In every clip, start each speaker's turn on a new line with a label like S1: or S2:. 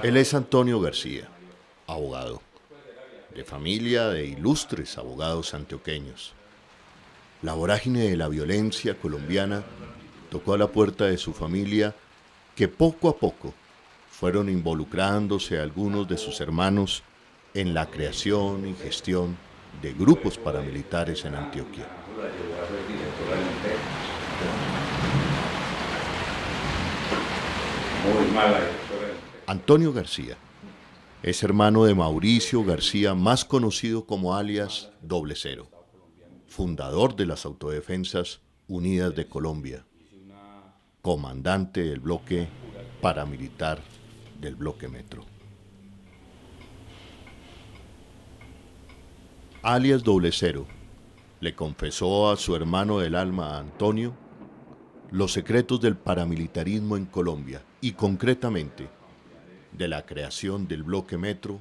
S1: Él es Antonio García, abogado, de familia de ilustres abogados antioqueños. La vorágine de la violencia colombiana tocó a la puerta de su familia, que poco a poco fueron involucrándose algunos de sus hermanos en la creación y gestión de grupos paramilitares en Antioquia. Antonio García es hermano de Mauricio García, más conocido como alias Doble Cero, fundador de las Autodefensas Unidas de Colombia, comandante del bloque paramilitar del bloque Metro. Alias Doble Cero le confesó a su hermano del alma, Antonio, los secretos del paramilitarismo en Colombia y concretamente de la creación del bloque Metro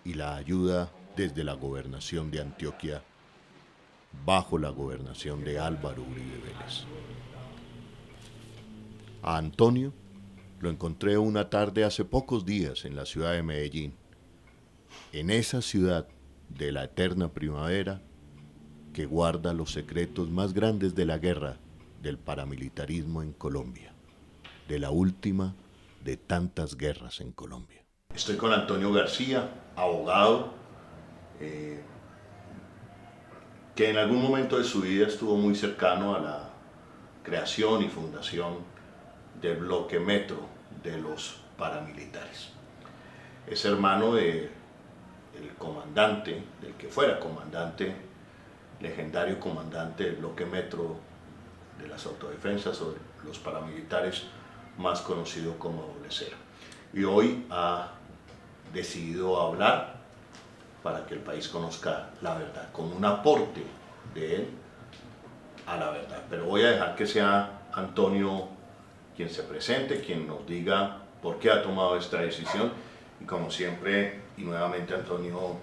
S1: y la ayuda desde la gobernación de Antioquia bajo la gobernación de Álvaro Uribe Vélez. A Antonio lo encontré una tarde hace pocos días en la ciudad de Medellín, en esa ciudad de la eterna primavera que guarda los secretos más grandes de la guerra del paramilitarismo en Colombia, de la última de tantas guerras en Colombia. Estoy con Antonio García, abogado, que en algún momento de su vida estuvo muy cercano a la creación y fundación del bloque Metro de los paramilitares. Es hermano del comandante, del que fuera comandante, legendario comandante del bloque Metro de las Autodefensas o de los paramilitares, más conocido como Doble Cero. Y hoy ha decidido hablar para que el país conozca la verdad, como un aporte de él a la verdad. Pero voy a dejar que sea Antonio quien se presente, quien nos diga por qué ha tomado esta decisión. Y como siempre, y nuevamente Antonio,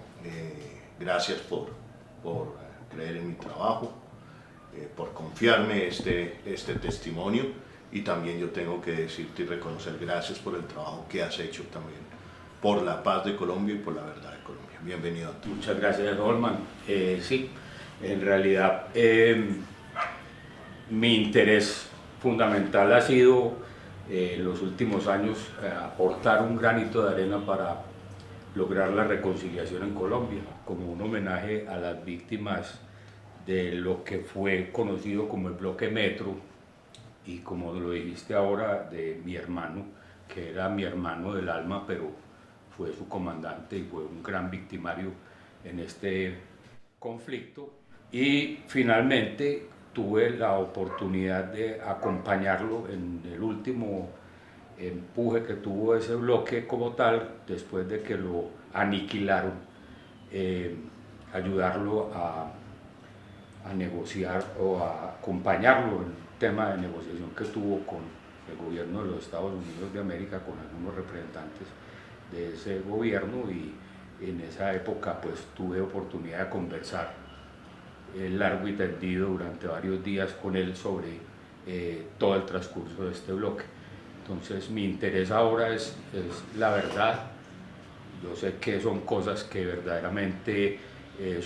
S1: gracias por creer en mi trabajo, por confiarme este testimonio. Y también yo tengo que decirte y reconocer gracias por el trabajo que has hecho también por la paz de Colombia y por la verdad de Colombia. Bienvenido, Antonio.
S2: Muchas gracias, Holman. Sí, en realidad mi interés fundamental ha sido en los últimos años aportar un granito de arena para lograr la reconciliación en Colombia, como un homenaje a las víctimas de lo que fue conocido como el bloque Metro, y como lo dijiste ahora, de mi hermano, que era mi hermano del alma, pero fue su comandante y fue un gran victimario en este conflicto. Y finalmente tuve la oportunidad de acompañarlo en el último empuje que tuvo ese bloque como tal, después de que lo aniquilaron, ayudarlo a negociar o a acompañarlo en el tema de negociación que tuvo con el gobierno de los Estados Unidos de América, con algunos representantes de ese gobierno, y en esa época pues tuve oportunidad de conversar largo y tendido durante varios días con él sobre todo el transcurso de este bloque. Entonces mi interés ahora es la verdad. Yo sé que son cosas que verdaderamente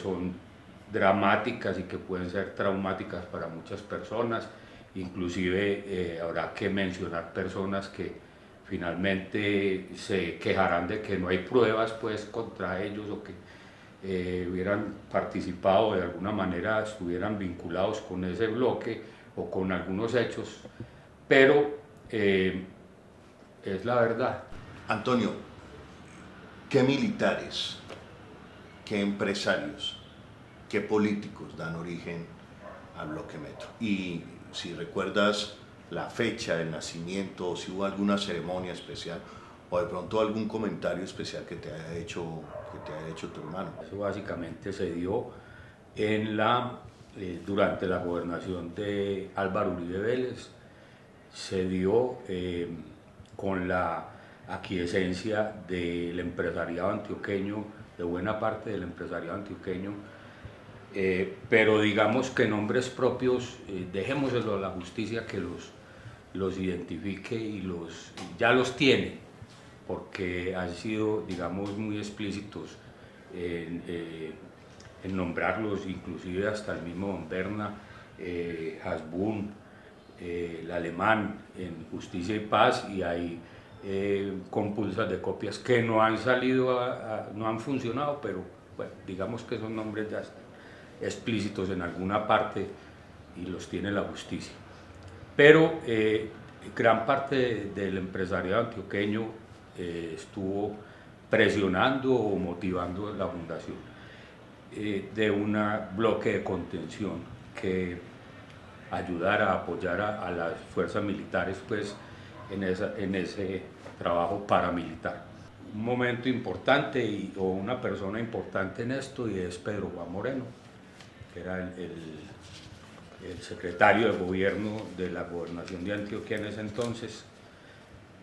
S2: son dramáticas y que pueden ser traumáticas para muchas personas. Inclusive habrá que mencionar personas que finalmente se quejarán de que no hay pruebas pues contra ellos, o que hubieran participado de alguna manera, estuvieran vinculados con ese bloque o con algunos hechos, pero es la verdad.
S1: Antonio, ¿qué militares, qué empresarios, qué políticos dan origen al bloque Metro? Y si recuerdas la fecha del nacimiento, o si hubo alguna ceremonia especial, o de pronto algún comentario especial que te haya hecho tu hermano.
S2: Eso básicamente se dio durante la gobernación de Álvaro Uribe Vélez, se dio con la aquiescencia del empresariado antioqueño, de buena parte del empresariado antioqueño, pero digamos que nombres propios, dejémoselo a la justicia que los identifique y ya los tiene. porque han sido, digamos, muy explícitos en nombrarlos, inclusive hasta el mismo Don Berna, Hasbun, el alemán en Justicia y Paz, y hay compulsas de copias que no han salido, no han funcionado, pero bueno, digamos que esos nombres ya están explícitos en alguna parte y los tiene la justicia. Pero gran parte del empresariado antioqueño estuvo presionando o motivando la fundación de un bloque de contención que ayudara a apoyar a las fuerzas militares pues, en ese trabajo paramilitar. Un momento importante o una persona importante en esto y es Pedro Juan Moreno, que era el secretario de gobierno de la gobernación de Antioquia en ese entonces,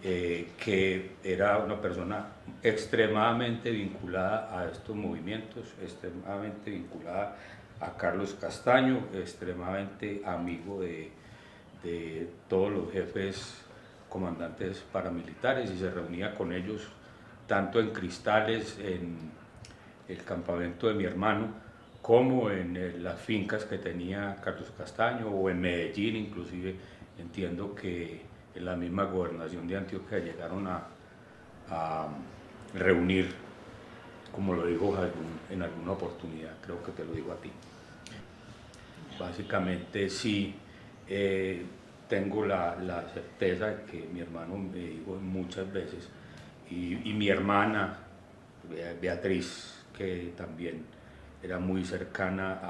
S2: que era una persona extremadamente vinculada a estos movimientos, extremadamente vinculada a Carlos Castaño, extremadamente amigo de todos los jefes comandantes paramilitares y se reunía con ellos tanto en Cristales, en el campamento de mi hermano, como en las fincas que tenía Carlos Castaño o en Medellín, inclusive entiendo que en la misma gobernación de Antioquia llegaron a reunir, como lo dijo en alguna oportunidad, creo que te lo digo a ti. Básicamente sí, tengo la certeza de que mi hermano me dijo muchas veces, y mi hermana Beatriz, que también era muy cercana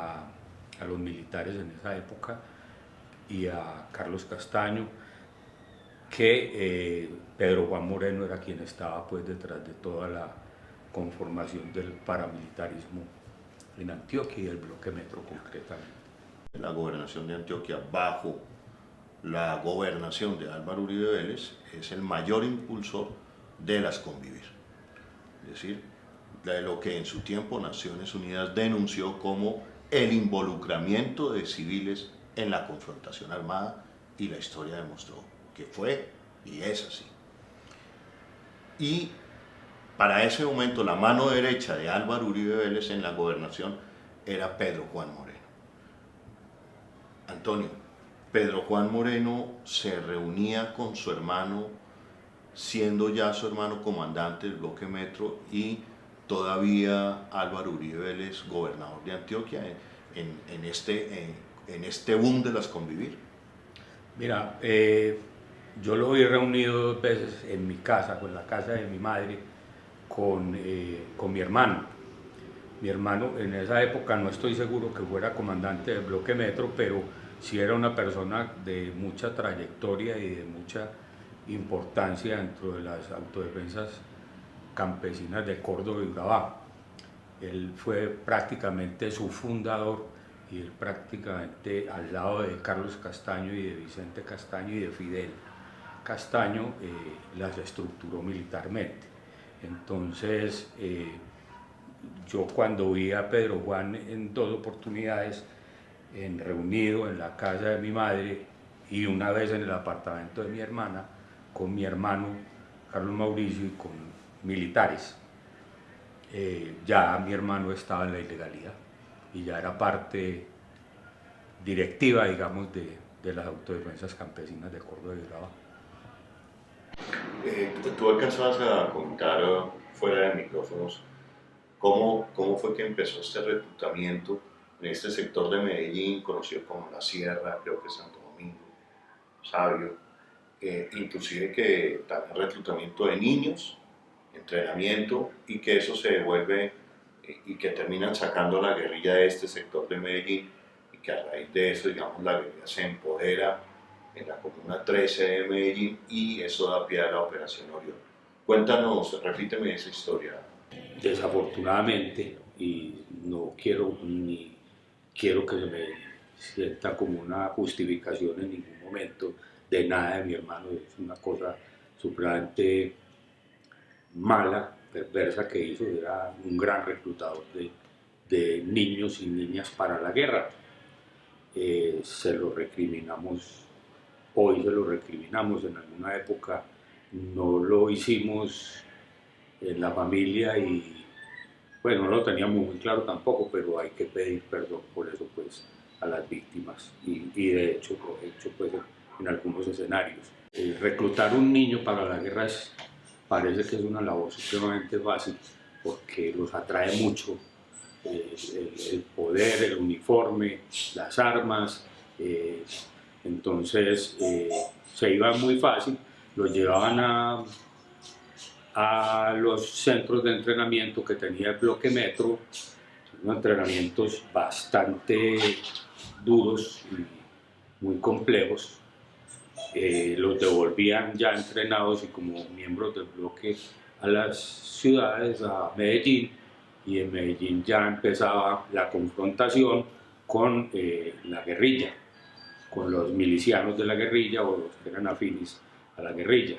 S2: a los militares en esa época, y a Carlos Castaño, que Pedro Juan Moreno era quien estaba pues detrás de toda la conformación del paramilitarismo en Antioquia y el bloque metro concretamente.
S1: La gobernación de Antioquia bajo la gobernación de Álvaro Uribe Vélez es el mayor impulsor de las Convivir, es decir, de lo que en su tiempo Naciones Unidas denunció como el involucramiento de civiles en la confrontación armada, y la historia demostró que fue y es así. Y para ese momento la mano derecha de Álvaro Uribe Vélez en la gobernación era Pedro Juan Moreno. Antonio, Pedro Juan Moreno se reunía con su hermano, siendo ya su hermano comandante del bloque metro y todavía Álvaro Uribe Vélez gobernador de Antioquia en este boom de las Convivir.
S2: Mira, yo lo vi reunido 2 veces en mi casa, con la casa de mi madre, con mi hermano. Mi hermano en esa época no estoy seguro que fuera comandante del bloque metro, pero sí era una persona de mucha trayectoria y de mucha importancia dentro de las autodefensas campesinas de Córdoba y Urabá. Él fue prácticamente su fundador y él prácticamente al lado de Carlos Castaño y de Vicente Castaño y de Fidel Castaño las estructuró militarmente. Entonces yo cuando vi a Pedro Juan en 2 oportunidades reunido en la casa de mi madre y una vez en el apartamento de mi hermana con mi hermano Carlos Mauricio y con militares, ya mi hermano estaba en la ilegalidad y ya era parte directiva, digamos, de las autodefensas campesinas de Córdoba y Urabá.
S1: Tú alcanzabas a contar fuera de micrófonos cómo fue que empezó este reclutamiento en este sector de Medellín, conocido como La Sierra, creo que Santo Domingo, Sabio, inclusive que también reclutamiento de niños, entrenamiento, y que eso se devuelve y que terminan sacando a la guerrilla de este sector de Medellín, y que a raíz de eso, digamos, la guerrilla se empodera en la Comuna 13 de Medellín y eso da pie a la Operación Orión. Cuéntanos, repíteme esa historia.
S2: Desafortunadamente, y no quiero ni quiero que se me sienta como una justificación en ningún momento de nada de mi hermano, es una cosa supremamente mala, perversa que hizo, era un gran reclutador de niños y niñas para la guerra. Se lo recriminamos, hoy se lo recriminamos, en alguna época no lo hicimos en la familia y bueno, no lo teníamos muy claro tampoco, pero hay que pedir perdón por eso pues a las víctimas y de hecho, pues en algunos escenarios. Reclutar un niño para la guerra parece que es una labor supremamente fácil porque los atrae mucho el poder, el uniforme, las armas, entonces se iba muy fácil, los llevaban a los centros de entrenamiento que tenía el bloque Metro, unos entrenamientos bastante duros y muy complejos. Los devolvían ya entrenados y como miembros del bloque a las ciudades, a Medellín, y en Medellín ya empezaba la confrontación con la guerrilla, con los milicianos de la guerrilla o los que eran afines a la guerrilla.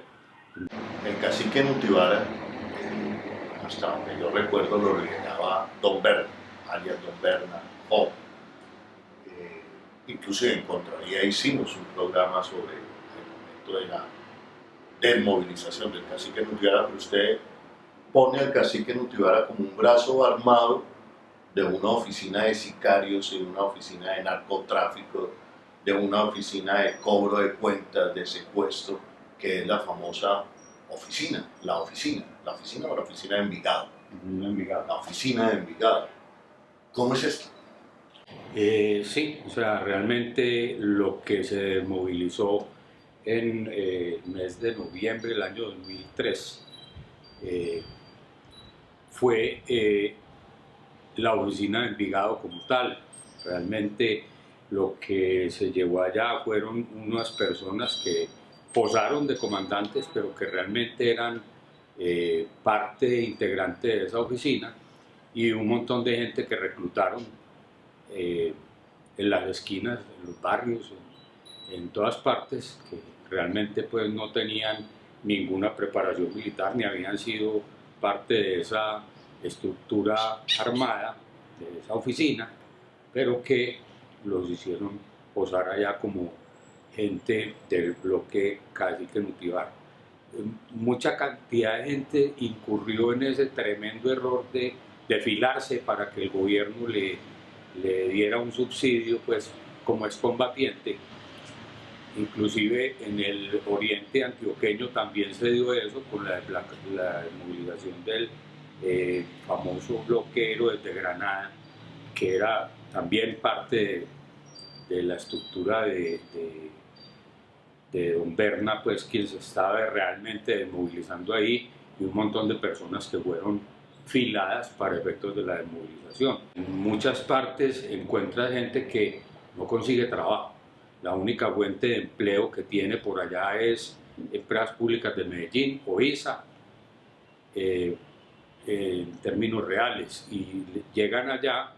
S1: El cacique Nutibara, hasta donde yo recuerdo, lo lideraba Don Berna, alias Don Berna O. Inclusive en Contravía hicimos un programa sobre el momento de la desmovilización del cacique Nutibara, pero usted pone al cacique Nutibara como un brazo armado de una oficina de sicarios, de una oficina de narcotráfico, de una oficina de cobro de cuentas, de secuestro, que es la famosa oficina, la oficina o la oficina de Envigado. La oficina de Envigado. ¿Cómo es esto?
S2: Sí, o sea, realmente lo que se desmovilizó en el mes de noviembre del año 2003 fue la oficina de Envigado como tal. Realmente lo que se llevó allá fueron unas personas que posaron de comandantes, pero que realmente eran parte integrante de esa oficina y un montón de gente que reclutaron en las esquinas, en los barrios, en todas partes, que realmente pues no tenían ninguna preparación militar ni habían sido parte de esa estructura armada, de esa oficina, pero que los hicieron posar allá como gente del bloque Cacique Nutibara. Mucha cantidad de gente incurrió en ese tremendo error de defilarse para que el gobierno le diera un subsidio, pues como es combatiente. Inclusive en el oriente antioqueño también se dio eso con la movilización del famoso bloquero desde Granada, que era también parte de la estructura de Don Berna, pues quien se estaba realmente desmovilizando ahí, y un montón de personas que fueron filadas para efectos de la desmovilización. En muchas partes encuentras gente que no consigue trabajo. La única fuente de empleo que tiene por allá es Empresas Públicas de Medellín o ISA, en términos reales, y llegan allá,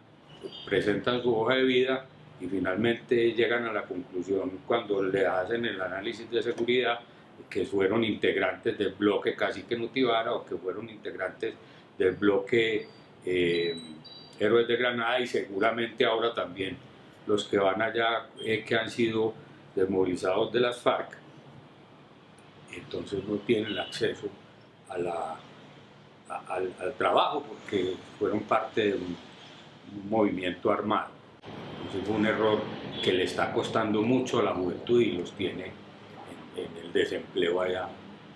S2: presentan su hoja de vida y finalmente llegan a la conclusión cuando le hacen el análisis de seguridad que fueron integrantes del bloque Cacique Nutibara o que fueron integrantes del bloque Héroes de Granada, y seguramente ahora también los que van allá que han sido desmovilizados de las FARC, entonces no tienen acceso al trabajo porque fueron parte de un movimiento armado. Entonces fue un error que le está costando mucho a la juventud y los tiene en el desempleo allá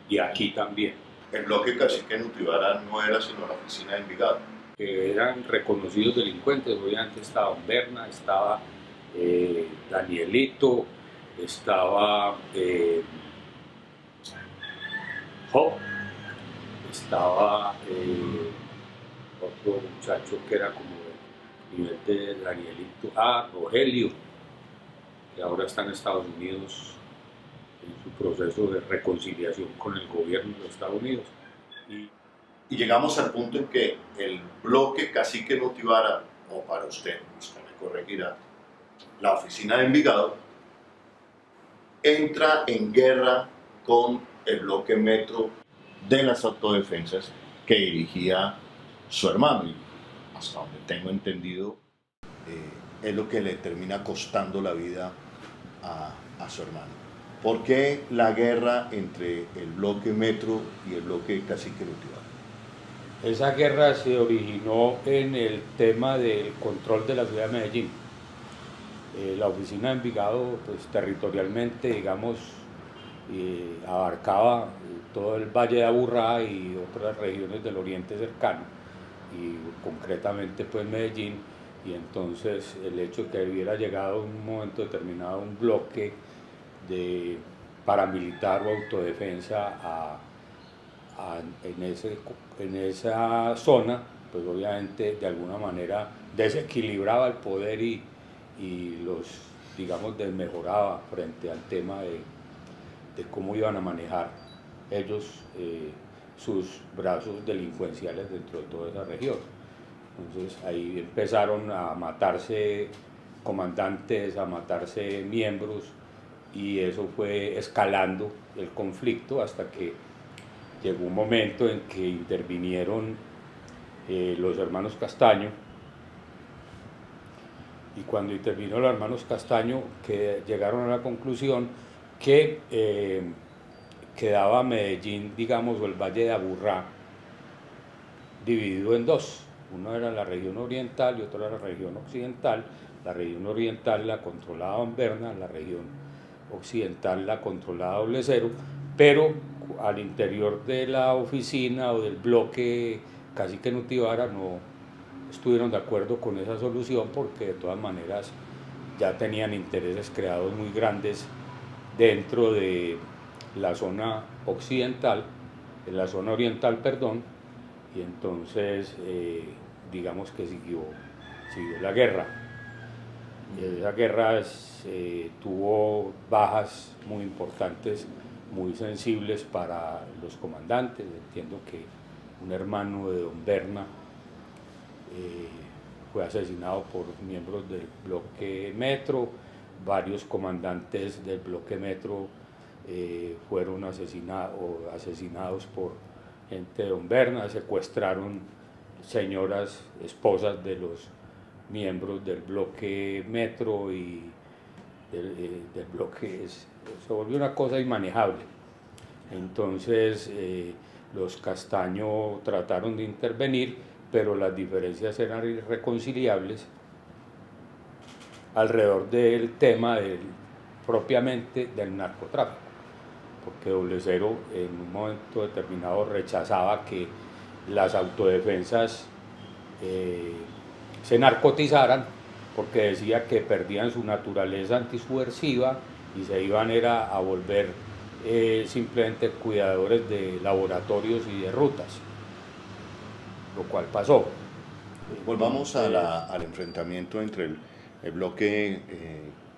S2: y aquí también.
S1: El bloque Cacique Nutibara no era sino la oficina de Envigado.
S2: Eran reconocidos delincuentes, obviamente estaba Don Berna, estaba Danielito, estaba Job, estaba otro muchacho que era como nivel de Danielito, Rogelio, que ahora está en Estados Unidos en su proceso de reconciliación con el gobierno de los Estados Unidos.
S1: Y llegamos al punto en que el bloque Cacique Nutibara, o para usted me corregirá, la oficina de Envigado, entra en guerra con el bloque Metro de las autodefensas que dirigía su hermano. Y hasta donde tengo entendido, es lo que le termina costando la vida a su hermano. ¿Por qué la guerra entre el bloque Metro y el bloque Cacique Nutibara?
S2: Esa guerra se originó en el tema del control de la ciudad de Medellín. La oficina de Envigado, pues territorialmente, digamos, abarcaba todo el Valle de Aburrá y otras regiones del oriente cercano, y concretamente pues Medellín, y entonces el hecho de que hubiera llegado en un momento determinado un bloque de paramilitar o autodefensa en esa zona, pues obviamente de alguna manera desequilibraba el poder y los, digamos, desmejoraba frente al tema de cómo iban a manejar ellos sus brazos delincuenciales dentro de toda esa región. Entonces ahí empezaron a matarse comandantes, a matarse miembros, y eso fue escalando el conflicto hasta que llegó un momento en que intervinieron los hermanos Castaño, y cuando intervino los hermanos Castaño, que llegaron a la conclusión que quedaba Medellín, digamos, o el Valle de Aburrá, dividido en dos. Uno era la región oriental y otro era la región occidental. La región oriental la controlaba Don Berna, la región occidental la controlaba Doble Cero, pero al interior de la oficina o del bloque Cacique Nutibara no estuvieron de acuerdo con esa solución, porque de todas maneras ya tenían intereses creados muy grandes dentro de la zona occidental, en la zona oriental, perdón, y entonces digamos que siguió la guerra. Y esa guerra tuvo bajas muy importantes, muy sensibles para los comandantes. Entiendo que un hermano de Don Berna fue asesinado por miembros del bloque Metro, varios comandantes del bloque Metro fueron asesinados por gente de Don Berna, secuestraron señoras, esposas de los miembros del bloque Metro, y del bloque se volvió una cosa inmanejable. Entonces los Castaño trataron de intervenir, pero las diferencias eran irreconciliables alrededor del tema propiamente del narcotráfico, porque Doble Cero en un momento determinado rechazaba que las autodefensas se narcotizaran, porque decía que perdían su naturaleza antisubversiva y se iban a volver simplemente cuidadores de laboratorios y de rutas, lo cual pasó.
S1: Volvamos al enfrentamiento entre el bloque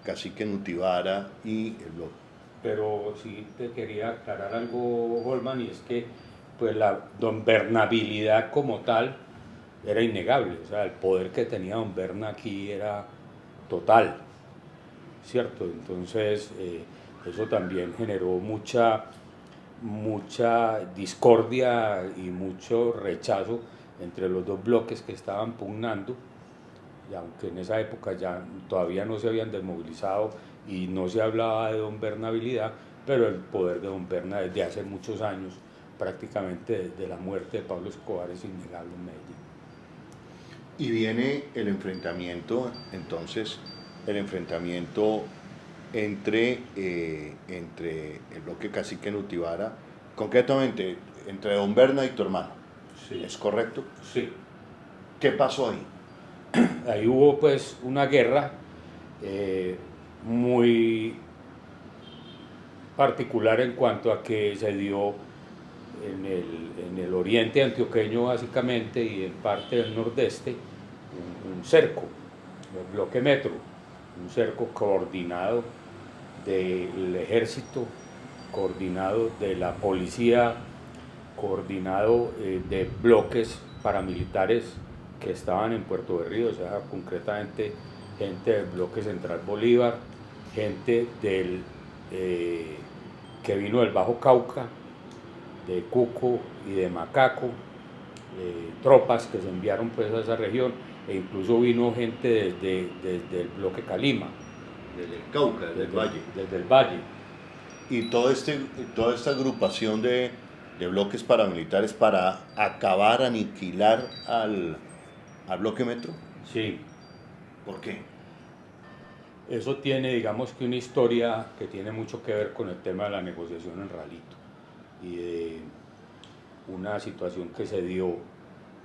S1: Cacique Nutibara y el bloque.
S2: Pero sí te quería aclarar algo, Holman, y es que pues la donbernabilidad como tal era innegable. O sea, el poder que tenía Don Berna aquí era total, ¿cierto? Entonces eso también generó mucha discordia y mucho rechazo entre los dos bloques que estaban pugnando, y aunque en esa época ya todavía no se habían desmovilizado y no se hablaba de donbernabilidad, pero el poder de Don Berna desde hace muchos años, prácticamente desde la muerte de Pablo Escobar, es innegable en Medellín.
S1: Y viene el enfrentamiento, entonces, entre el bloque Cacique Nutibara, concretamente entre Don Berna y tu hermano.
S2: Sí.
S1: ¿Es correcto?
S2: Sí.
S1: ¿Qué pasó ahí?
S2: Ahí hubo pues una guerra muy particular en cuanto a que se dio en el oriente antioqueño básicamente, y en parte del nordeste, un cerco del bloque Metro, un cerco coordinado del ejército, coordinado de la policía, coordinado de bloques paramilitares que estaban en Puerto Berrío, o sea, concretamente gente del bloque Central Bolívar, gente que vino del Bajo Cauca, de Cuco y de Macaco, tropas que se enviaron pues a esa región, e incluso vino gente desde el bloque Calima.
S1: Desde el Cauca, desde el Valle.
S2: Desde el Valle.
S1: Y toda esta agrupación de bloques paramilitares para acabar, aniquilar al bloque Metro.
S2: Sí.
S1: ¿Por qué?
S2: Eso tiene, digamos que una historia que tiene mucho que ver con el tema de la negociación en Ralito y de una situación que se dio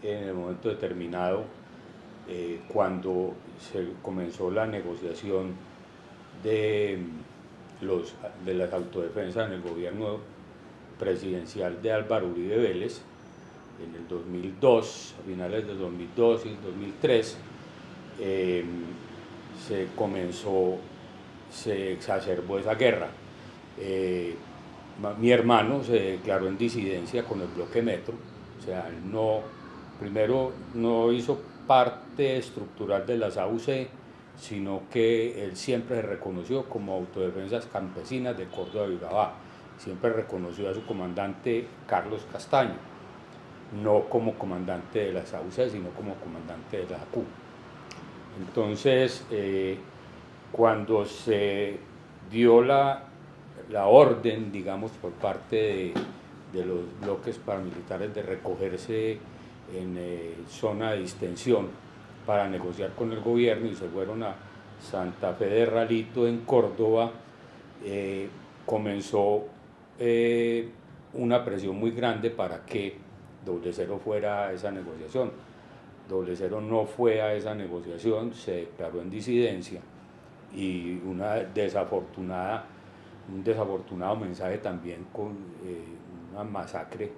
S2: en el momento determinado cuando se comenzó la negociación de las autodefensas en el gobierno presidencial de Álvaro Uribe Vélez en el 2002, a finales del 2002 y 2003. Se exacerbó esa guerra. Mi hermano se declaró en disidencia con el bloque Metro, o sea, primero no hizo parte estructural de las AUC, sino que él siempre se reconoció como autodefensas campesinas de Córdoba y Urabá, siempre reconoció a su comandante Carlos Castaño, no como comandante de las AUC, sino como comandante de la ACU. Entonces, cuando se dio la orden, digamos, por parte de los bloques paramilitares de recogerse en zona de distensión para negociar con el gobierno y se fueron a Santa Fe de Ralito en Córdoba, comenzó una presión muy grande para que Doble Cero fuera a esa negociación. Doble Cero no fue a esa negociación, se declaró en disidencia y un desafortunado mensaje también con una masacre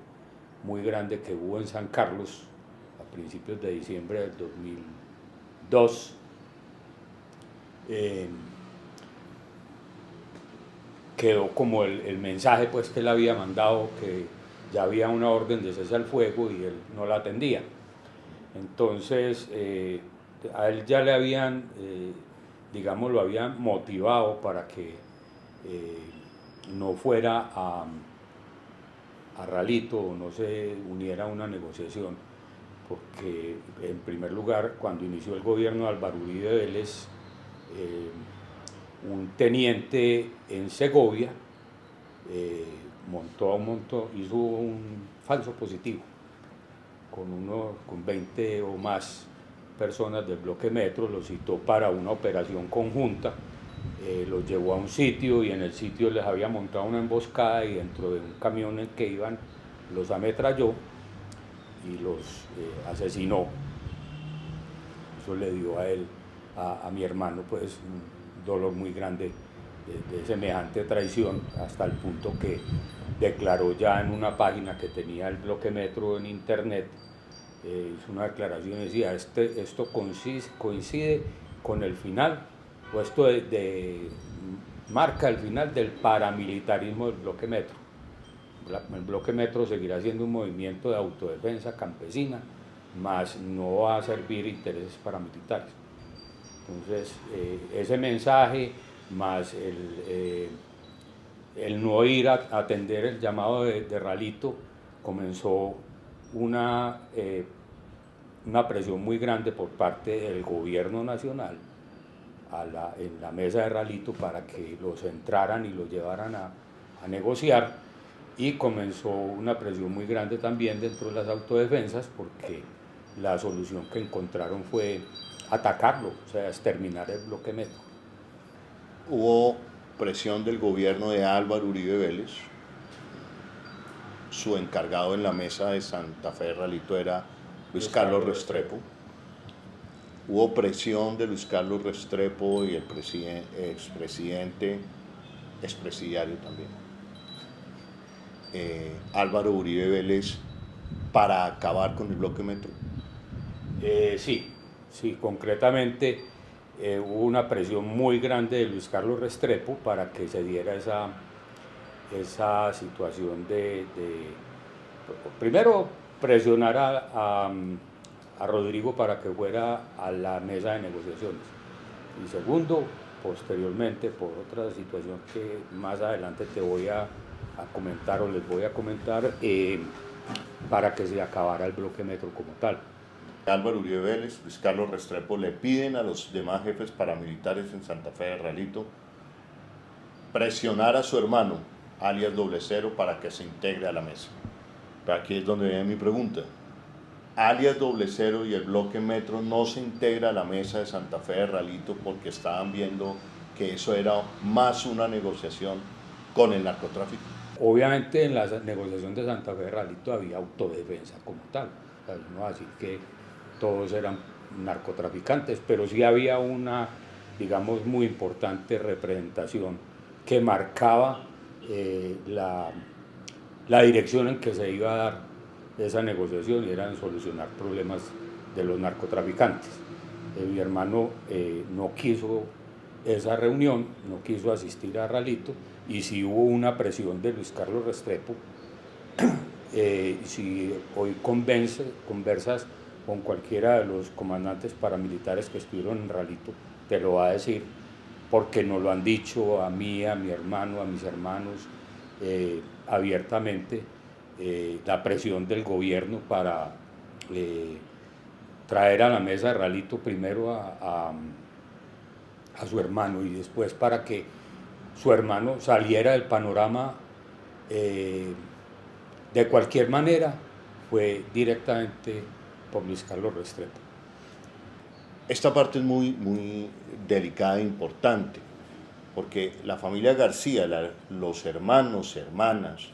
S2: muy grande que hubo en San Carlos a principios de diciembre del 2002. Quedó como el mensaje pues, que él había mandado, que ya había una orden de cese al fuego y él no la atendía. Entonces, a él ya le habían, digamos, lo habían motivado para que no fuera a Ralito o no se uniera a una negociación, porque en primer lugar, cuando inició el gobierno de Álvaro Uribe Vélez, un teniente en Segovia hizo un falso positivo con 20 o más personas del bloque Metro, los citó para una operación conjunta, los llevó a un sitio y en el sitio les había montado una emboscada y dentro de un camión en que iban los ametralló y los asesinó. Eso le dio a él, a mi hermano, pues un dolor muy grande de semejante traición, hasta el punto que declaró ya en una página que tenía el bloque Metro en internet, hizo una declaración y decía, esto coincide con el final, o esto marca el final del paramilitarismo del bloque Metro. El bloque Metro seguirá siendo un movimiento de autodefensa campesina, mas no va a servir intereses paramilitares. Entonces, ese mensaje, más el no ir a atender el llamado de Ralito, comenzó una presión muy grande por parte del gobierno nacional en la mesa de Ralito para que los entraran y los llevaran a negociar, y comenzó una presión muy grande también dentro de las autodefensas porque la solución que encontraron fue atacarlo, o sea, exterminar el bloque Metro.
S1: Hubo presión del gobierno de Álvaro Uribe Vélez. Su encargado en la mesa de Santa Fe de Ralito era Luis Carlos Restrepo. Hubo presión de Luis Carlos Restrepo y el expresidiario también, Álvaro Uribe Vélez, para acabar con el bloque Metro.
S2: Sí, concretamente hubo una presión muy grande de Luis Carlos Restrepo para que se diera esa situación primero presionar a Rodrigo para que fuera a la mesa de negociaciones, y segundo, posteriormente, por otra situación que más adelante te voy a comentar o les voy a comentar, para que se acabara el bloque Metro como tal.
S1: Álvaro Uribe Vélez, Luis Carlos Restrepo le piden a los demás jefes paramilitares en Santa Fe de Ralito presionar a su hermano alias Doble Cero, para que se integre a la mesa. Pero aquí es donde viene mi pregunta. Alias Doble Cero y el bloque Metro no se integra a la mesa de Santa Fe de Ralito porque estaban viendo que eso era más una negociación con el narcotráfico.
S2: Obviamente en la negociación de Santa Fe de Ralito había autodefensa como tal, o sea, no va a decir que todos eran narcotraficantes, pero sí había una, digamos, muy importante representación que marcaba la dirección en que se iba a dar esa negociación, y era en solucionar problemas de los narcotraficantes. Mi hermano no quiso esa reunión, no quiso asistir a Ralito, y si hubo una presión de Luis Carlos Restrepo. Si hoy conversas con cualquiera de los comandantes paramilitares que estuvieron en Ralito, te lo va a decir, porque nos lo han dicho a mí, a mi hermano, a mis hermanos, abiertamente, la presión del gobierno para traer a la mesa de Ralito primero a su hermano, y después para que su hermano saliera del panorama de cualquier manera, fue directamente por Luis Carlos Restrepo.
S1: Esta parte es muy delicada e importante, porque la familia García, los hermanos, hermanas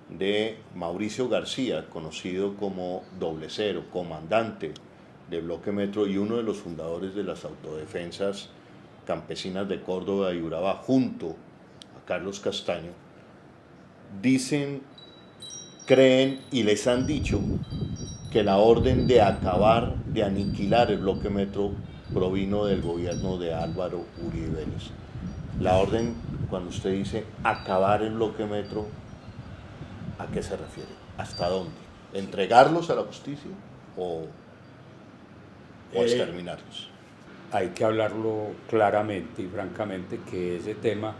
S1: de Mauricio García, conocido como Doble Cero, comandante del bloque Metro y uno de los fundadores de las autodefensas campesinas de Córdoba y Urabá, junto a Carlos Castaño, dicen, creen y les han dicho que la orden de acabar, de aniquilar el bloque Metro provino del gobierno de Álvaro Uribe Vélez. La orden, cuando usted dice acabar el bloque Metro, ¿a qué se refiere? ¿Hasta dónde? ¿Entregarlos a la justicia o exterminarlos?
S2: Hay que hablarlo claramente y francamente, que ese tema,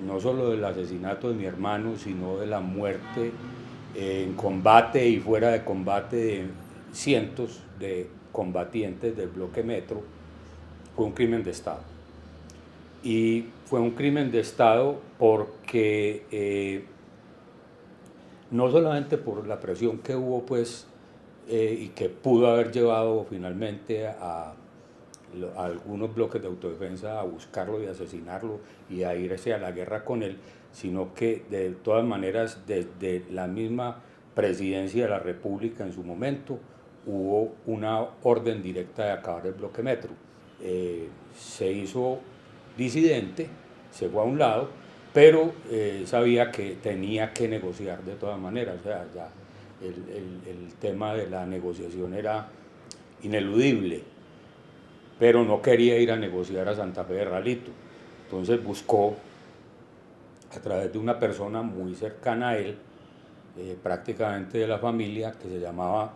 S2: no solo del asesinato de mi hermano, sino de la muerte en combate y fuera de combate de cientos de combatientes del bloque Metro, fue un crimen de Estado. Y fue un crimen de Estado porque no solamente por la presión que hubo, pues, y que pudo haber llevado finalmente a algunos bloques de autodefensa a buscarlo y asesinarlo y a irse a la guerra con él, sino que de todas maneras desde la misma presidencia de la República en su momento hubo una orden directa de acabar el bloque Metro. Se hizo disidente, se fue a un lado, pero sabía que tenía que negociar de todas maneras, o sea, ya el tema de la negociación era ineludible, pero no quería ir a negociar a Santa Fe de Ralito. Entonces buscó, a través de una persona muy cercana a él, prácticamente de la familia, que se llamaba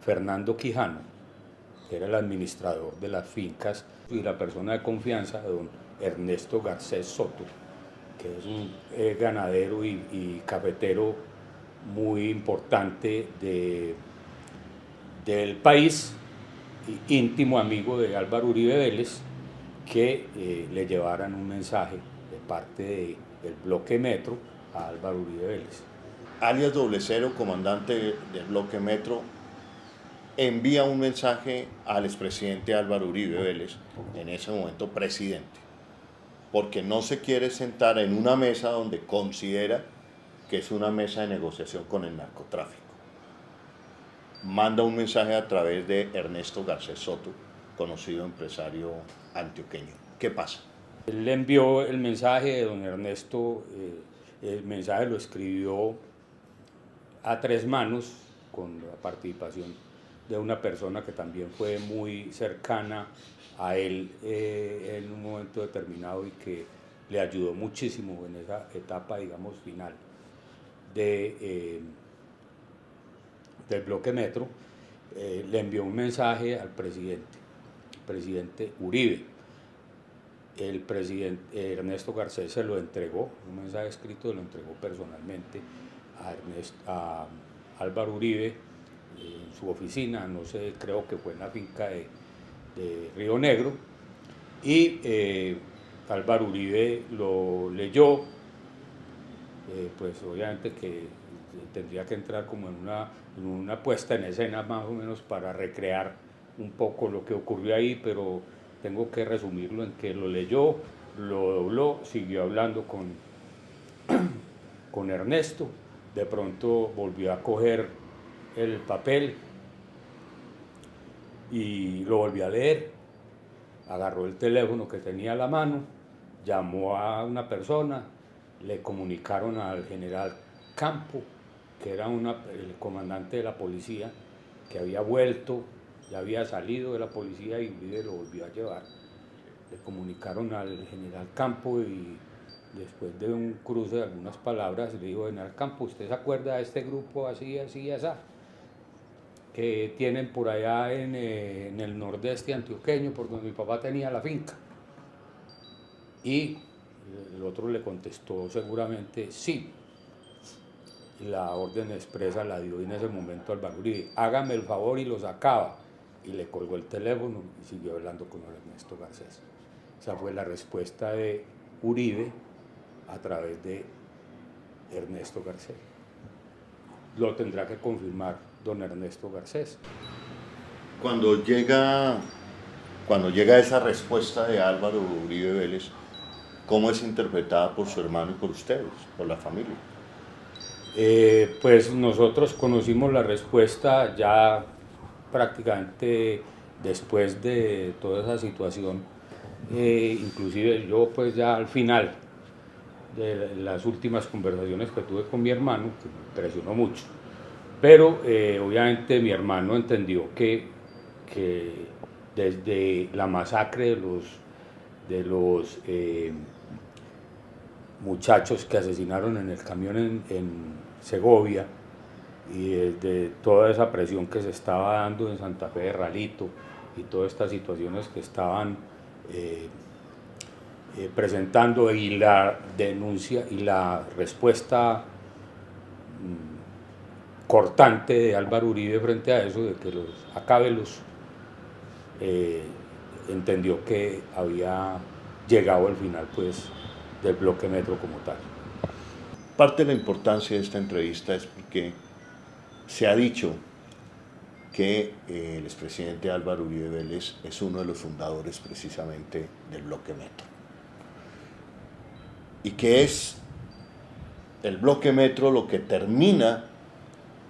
S2: Fernando Quijano, que era el administrador de las fincas, y la persona de confianza de don Ernesto Garcés Soto, que es un ganadero y cafetero muy importante del país, íntimo amigo de Álvaro Uribe Vélez, que le llevaran un mensaje de parte del bloque Metro a Álvaro Uribe Vélez.
S1: Alias Doble Cero, comandante del bloque Metro, envía un mensaje al expresidente Álvaro Uribe Vélez, en ese momento presidente, porque no se quiere sentar en una mesa donde considera que es una mesa de negociación con el narcotráfico. Manda un mensaje a través de Ernesto Garcés Soto, conocido empresario antioqueño. ¿Qué pasa?
S2: Él le envió el mensaje de don Ernesto, el mensaje lo escribió a tres manos, con la participación de una persona que también fue muy cercana a él en un momento determinado y que le ayudó muchísimo en esa etapa, digamos, final del bloque Metro. Le envió un mensaje al presidente Uribe. El presidente Ernesto Garcés se lo entregó, un mensaje escrito, lo entregó personalmente a Álvaro Uribe en su oficina, no sé, creo que fue en la finca de Río Negro, y Álvaro Uribe lo leyó pues obviamente que tendría que entrar como en una puesta en escena más o menos para recrear un poco lo que ocurrió ahí, pero tengo que resumirlo en que lo leyó, lo dobló, siguió hablando con Ernesto, de pronto volvió a coger el papel y lo volvió a leer, agarró el teléfono que tenía a la mano, llamó a una persona, le comunicaron al general Campo, que era el comandante de la policía, que había vuelto, ya había salido de la policía y Uribe lo volvió a llevar. Le comunicaron al general Campo y después de un cruce de algunas palabras le dijo: general Campo, ¿usted se acuerda de este grupo así, así, así, que tienen por allá en el nordeste antioqueño, por donde mi papá tenía la finca? Y el otro le contestó seguramente sí. La orden expresa la dio en ese momento Álvaro Uribe: hágame el favor, y lo sacaba. Y le colgó el teléfono y siguió hablando con Ernesto Garcés. Esa fue la respuesta de Uribe a través de Ernesto Garcés. Lo tendrá que confirmar don Ernesto Garcés.
S1: Cuando llega esa respuesta de Álvaro Uribe Vélez, ¿cómo es interpretada por su hermano y por ustedes, por la familia?
S2: Pues nosotros conocimos la respuesta ya prácticamente después de toda esa situación, inclusive yo pues ya al final de las últimas conversaciones que tuve con mi hermano, que me impresionó mucho, pero obviamente mi hermano entendió que desde la masacre de los muchachos que asesinaron en el camión en Segovia, y desde toda esa presión que se estaba dando en Santa Fe de Ralito y todas estas situaciones que estaban presentando, y la denuncia y la respuesta cortante de Álvaro Uribe frente a eso, de que los acábelos, entendió que había llegado el final pues del bloque Metro como tal.
S1: Parte de la importancia de esta entrevista es porque se ha dicho que el expresidente Álvaro Uribe Vélez es uno de los fundadores precisamente del bloque Metro, y que es el bloque Metro lo que termina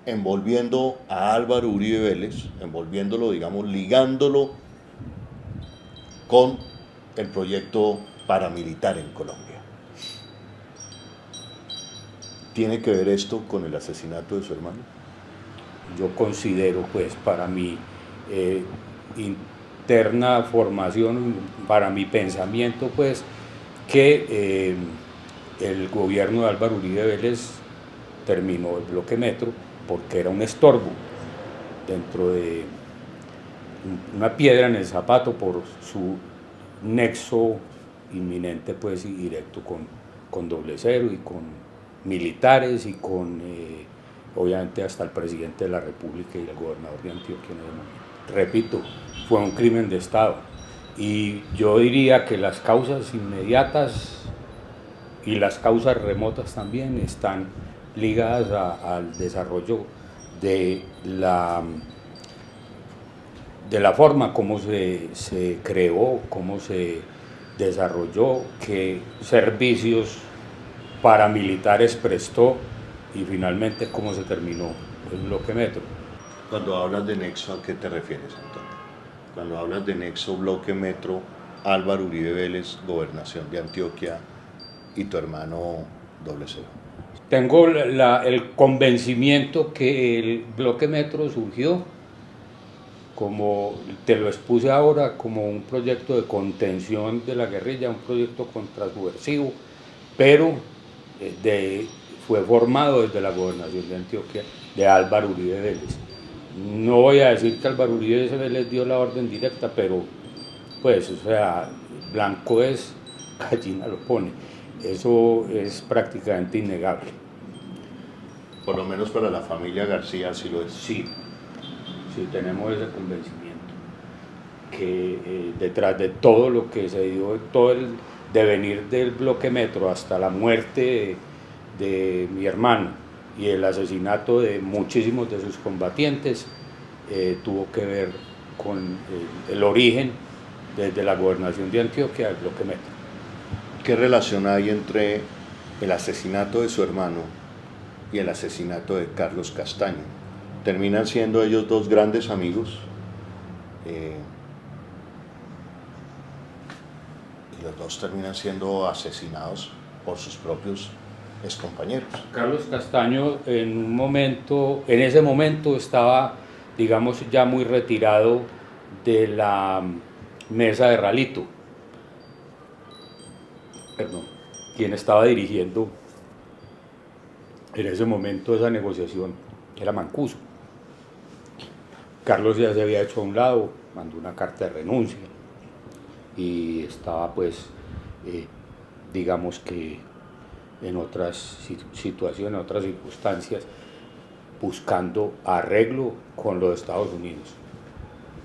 S1: envolviendo a Álvaro Uribe Vélez, envolviéndolo, digamos, ligándolo con el proyecto paramilitar en Colombia. ¿Tiene que ver esto con el asesinato de su hermano?
S2: Yo considero, pues, para mi interna formación, para mi pensamiento, pues, que el gobierno de Álvaro Uribe Vélez terminó el bloque Metro porque era un estorbo dentro de una piedra en el zapato por su nexo inminente, pues, y directo con Doble Cero y con militares y con obviamente hasta el presidente de la República y el gobernador de Antioquia en ese momento. Repito, fue un crimen de Estado, y yo diría que las causas inmediatas y las causas remotas también están ligadas al desarrollo de la forma como se creó, cómo se desarrolló, qué servicios paramilitares prestó, y finalmente cómo se terminó el bloque Metro.
S1: Cuando hablas de nexo, ¿a qué te refieres, Antonio? Cuando hablas de nexo, bloque Metro, Álvaro Uribe Vélez, gobernación de Antioquia, y tu hermano Doble Cero.
S2: Tengo el convencimiento que el bloque Metro surgió, como te lo expuse ahora, como un proyecto de contención de la guerrilla, un proyecto contrasubversivo, pero fue formado desde la gobernación de Antioquia de Álvaro Uribe Vélez. No voy a decir que Álvaro Uribe Vélez dio la orden directa, pero pues, o sea, blanco es, gallina lo pone. Eso es prácticamente innegable.
S1: Por lo menos para la familia García sí lo es.
S2: Sí, tenemos ese convencimiento, que detrás de todo lo que se dio, todo el devenir del bloque Metro hasta la muerte de mi hermano y el asesinato de muchísimos de sus combatientes tuvo que ver con el origen desde la gobernación de Antioquia del bloque Metro.
S1: ¿Qué relación hay entre el asesinato de su hermano y el asesinato de Carlos Castaño? ¿Terminan siendo ellos dos grandes amigos? Y los dos terminan siendo asesinados por sus propios excompañeros.
S2: Carlos Castaño en ese momento estaba, digamos, ya muy retirado de la mesa de Ralito. Perdón, quien estaba dirigiendo en ese momento esa negociación era Mancuso. Carlos ya se había hecho a un lado, mandó una carta de renuncia y estaba pues, digamos que en otras situaciones, en otras circunstancias, buscando arreglo con los Estados Unidos.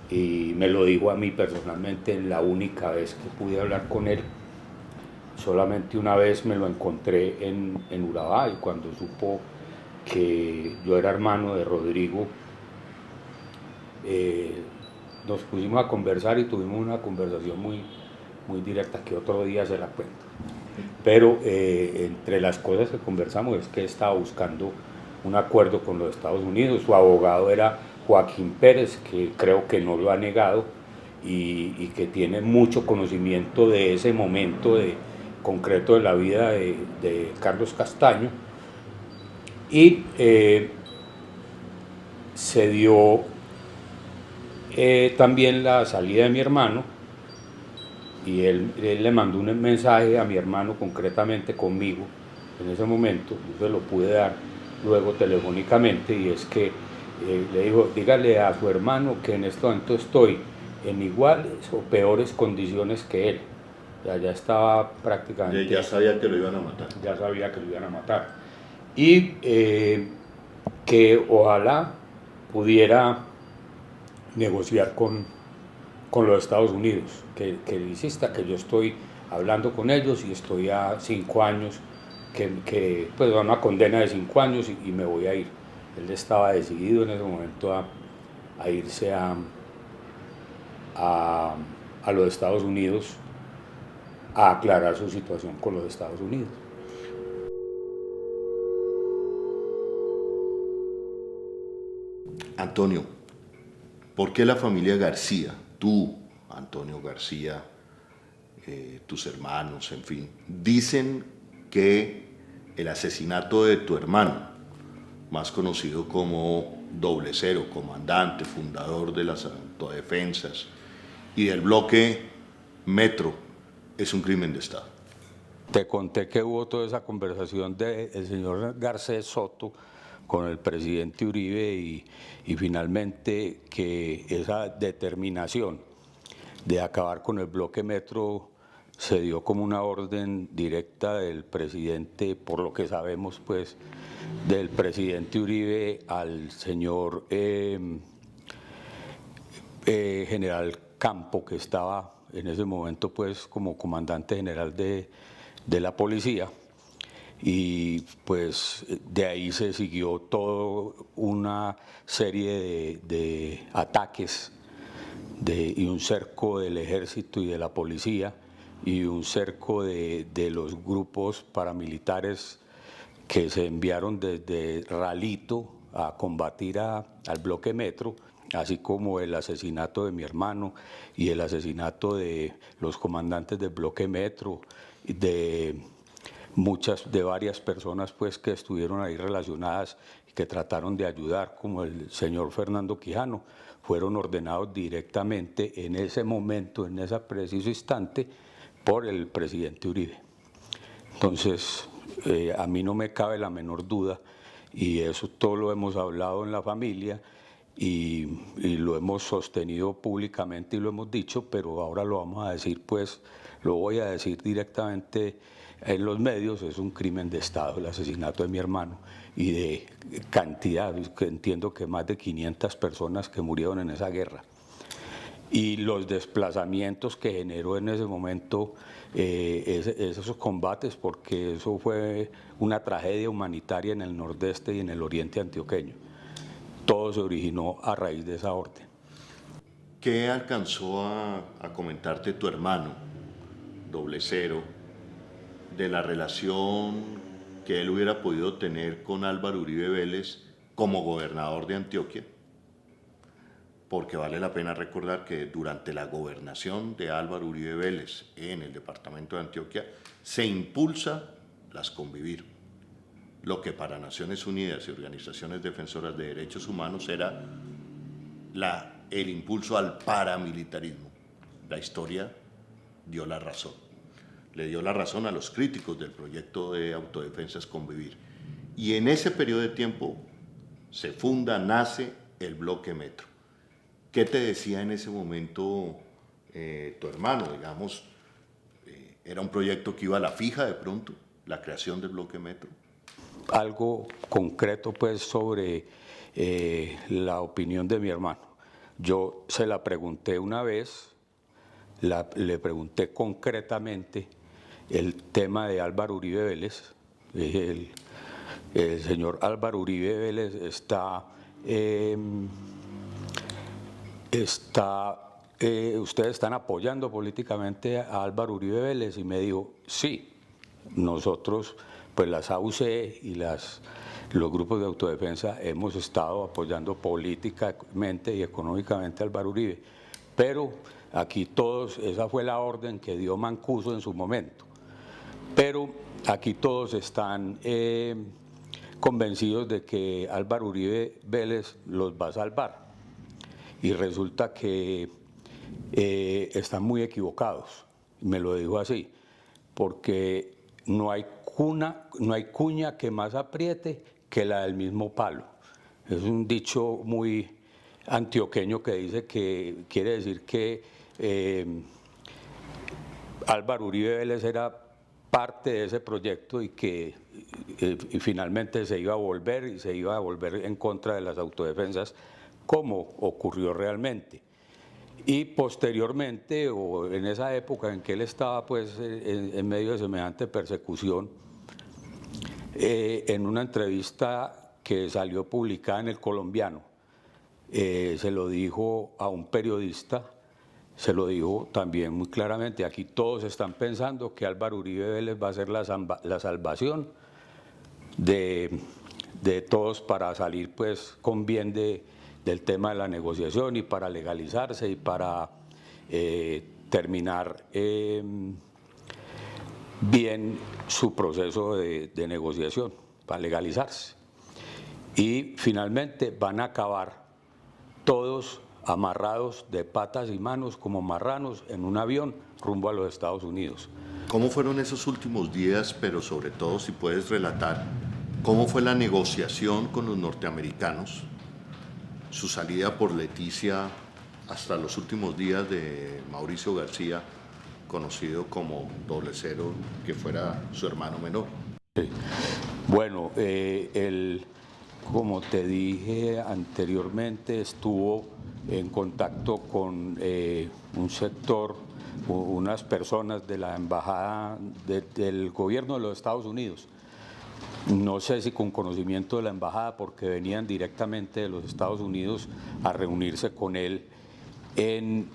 S2: Y me lo dijo a mí personalmente la única vez que pude hablar con él. Solamente una vez me lo encontré en Urabá, y cuando supo que yo era hermano de Rodrigo, nos pusimos a conversar y tuvimos una conversación muy directa que otro día se la cuento. Pero entre las cosas que conversamos es que estaba buscando un acuerdo con los Estados Unidos. Su abogado era Joaquín Pérez, que creo que no lo ha negado y que tiene mucho conocimiento de ese momento concreto de la vida de Carlos Castaño. Y se dio también la salida de mi hermano, y él le mandó un mensaje a mi hermano concretamente conmigo en ese momento. Yo se lo pude dar luego telefónicamente, y es que le dijo: dígale a su hermano que en este momento estoy en iguales o peores condiciones que él. Ya estaba prácticamente...
S1: Ya sabía que lo iban a matar.
S2: Ya sabía que lo iban a matar. Y que ojalá pudiera negociar con los Estados Unidos, que insista que yo estoy hablando con ellos y estoy a 5 años, que pues una condena de 5 años y me voy a ir. Él estaba decidido en ese momento a irse a los Estados Unidos a aclarar su situación con los Estados Unidos.
S1: Antonio, ¿por qué la familia García, tú, Antonio García, tus hermanos, en fin, dicen que el asesinato de tu hermano, más conocido como Doble Cero, comandante, fundador de las autodefensas y del bloque Metro, es un crimen de Estado?
S2: Te conté que hubo toda esa conversación del señor Garcés Soto con el presidente Uribe y finalmente que esa determinación de acabar con el bloque Metro se dio como una orden directa del presidente, por lo que sabemos pues, del presidente Uribe al señor general Campo, que estaba en ese momento pues como comandante general de la policía. Y pues de ahí se siguió toda una serie de ataques y un cerco del ejército y de la policía y un cerco de los grupos paramilitares que se enviaron desde Ralito a combatir al bloque Metro, así como el asesinato de mi hermano y el asesinato de los comandantes del bloque Metro, de varias personas pues que estuvieron ahí relacionadas y que trataron de ayudar, como el señor Fernando Quijano, fueron ordenados directamente en ese momento, en ese preciso instante, por el presidente Uribe. Entonces, a mí no me cabe la menor duda, y eso todo lo hemos hablado en la familia y lo hemos sostenido públicamente y lo hemos dicho, pero ahora lo vamos a decir, pues lo voy a decir directamente en los medios: es un crimen de Estado el asesinato de mi hermano y de cantidad, que entiendo que más de 500 personas que murieron en esa guerra. y los desplazamientos que generó en ese momento esos combates, porque eso fue una tragedia humanitaria en el nordeste y en el oriente antioqueño. Todo se originó a raíz de esa orden.
S1: ¿Qué alcanzó a comentarte tu hermano, Doble Cero, de la relación que él hubiera podido tener con Álvaro Uribe Vélez como gobernador de Antioquia? Porque vale la pena recordar que durante la gobernación de Álvaro Uribe Vélez en el departamento de Antioquia se impulsa las Convivir, lo que para Naciones Unidas y organizaciones defensoras de derechos humanos era el impulso al paramilitarismo. La historia dio la razón. Le dio la razón a los críticos del proyecto de autodefensas Convivir. Y en ese periodo de tiempo se funda, nace el Bloque Metro. ¿Qué te decía en ese momento tu hermano? Digamos, ¿era un proyecto que iba a la fija de pronto, la creación del Bloque Metro?
S2: Algo concreto pues sobre la opinión de mi hermano. Yo se la pregunté una vez, le pregunté concretamente el tema de Álvaro Uribe Vélez. El señor Álvaro Uribe Vélez ustedes están apoyando políticamente a Álvaro Uribe Vélez, y me dijo, sí, nosotros, pues las AUC y los grupos de autodefensa hemos estado apoyando políticamente y económicamente a Álvaro Uribe, pero aquí todos, esa fue la orden que dio Mancuso en su momento, pero aquí todos están convencidos de que Álvaro Uribe Vélez los va a salvar. Y resulta que están muy equivocados, me lo dijo así, porque no hay cuña que más apriete que la del mismo palo. Es un dicho muy antioqueño que dice que quiere decir que Álvaro Uribe Vélez era parte de ese proyecto y que y finalmente se iba a volver en contra de las autodefensas, como ocurrió realmente. Y posteriormente, o en esa época en que él estaba pues en medio de semejante persecución, en una entrevista que salió publicada en El Colombiano, se lo dijo a un periodista, se lo dijo también muy claramente: aquí todos están pensando que Álvaro Uribe Vélez va a ser la salvación de todos para salir pues con bien del tema de la negociación y para legalizarse y para terminar bien su proceso de negociación, para legalizarse. Y finalmente van a acabar todos amarrados de patas y manos como marranos en un avión rumbo a los Estados Unidos.
S1: ¿Cómo fueron esos últimos días, pero sobre todo si puedes relatar cómo fue la negociación con los norteamericanos, su salida por Leticia hasta los últimos días de Mauricio García, conocido como Doble Cero, que fuera su hermano menor?
S2: Sí. Bueno, como te dije anteriormente, estuvo en contacto con un sector, unas personas de la embajada del gobierno de los Estados Unidos. No sé si con conocimiento de la embajada, porque venían directamente de los Estados Unidos a reunirse con él en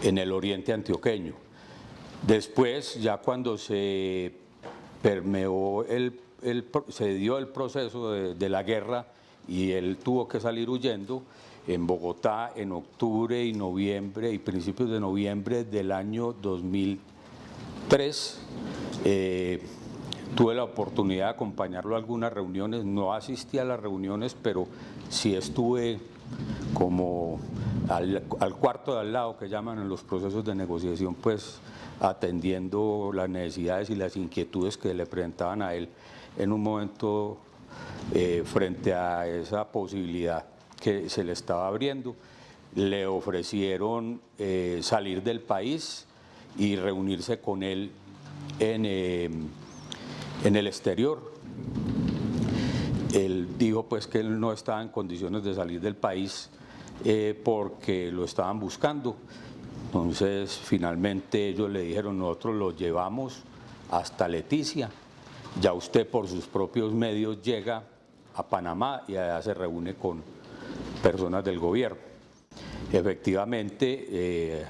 S2: el oriente antioqueño. Después, ya cuando se permeó se dio el proceso de la guerra y él tuvo que salir huyendo, en Bogotá en octubre y noviembre y principios de noviembre del año 2003, tuve la oportunidad de acompañarlo a algunas reuniones. No asistí a las reuniones, pero sí estuve como al cuarto de al lado, que llaman en los procesos de negociación, pues atendiendo las necesidades y las inquietudes que le presentaban a él en un momento frente a esa posibilidad que se le estaba abriendo. Le ofrecieron salir del país y reunirse con él en el exterior. Él dijo pues que él no estaba en condiciones de salir del país, porque lo estaban buscando. Entonces finalmente ellos le dijeron, nosotros lo llevamos hasta Leticia, ya usted por sus propios medios llega a Panamá y allá se reúne con personas del gobierno. Efectivamente,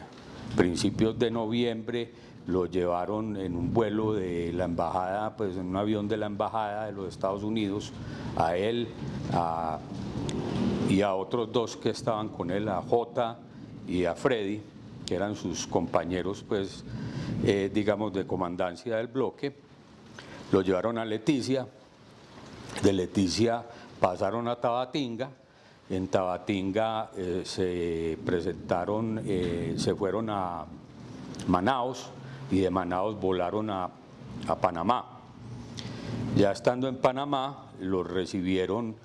S2: principios de noviembre lo llevaron en un vuelo de la embajada, pues en un avión de la embajada de los Estados Unidos, a él y a otros dos que estaban con él, a Jota y a Freddy, que eran sus compañeros, pues, digamos, de comandancia del bloque. Lo llevaron a Leticia, de Leticia pasaron a Tabatinga, en Tabatinga se presentaron, se fueron a Manaos y de Manaos volaron a Panamá. Ya estando en Panamá, los recibieron,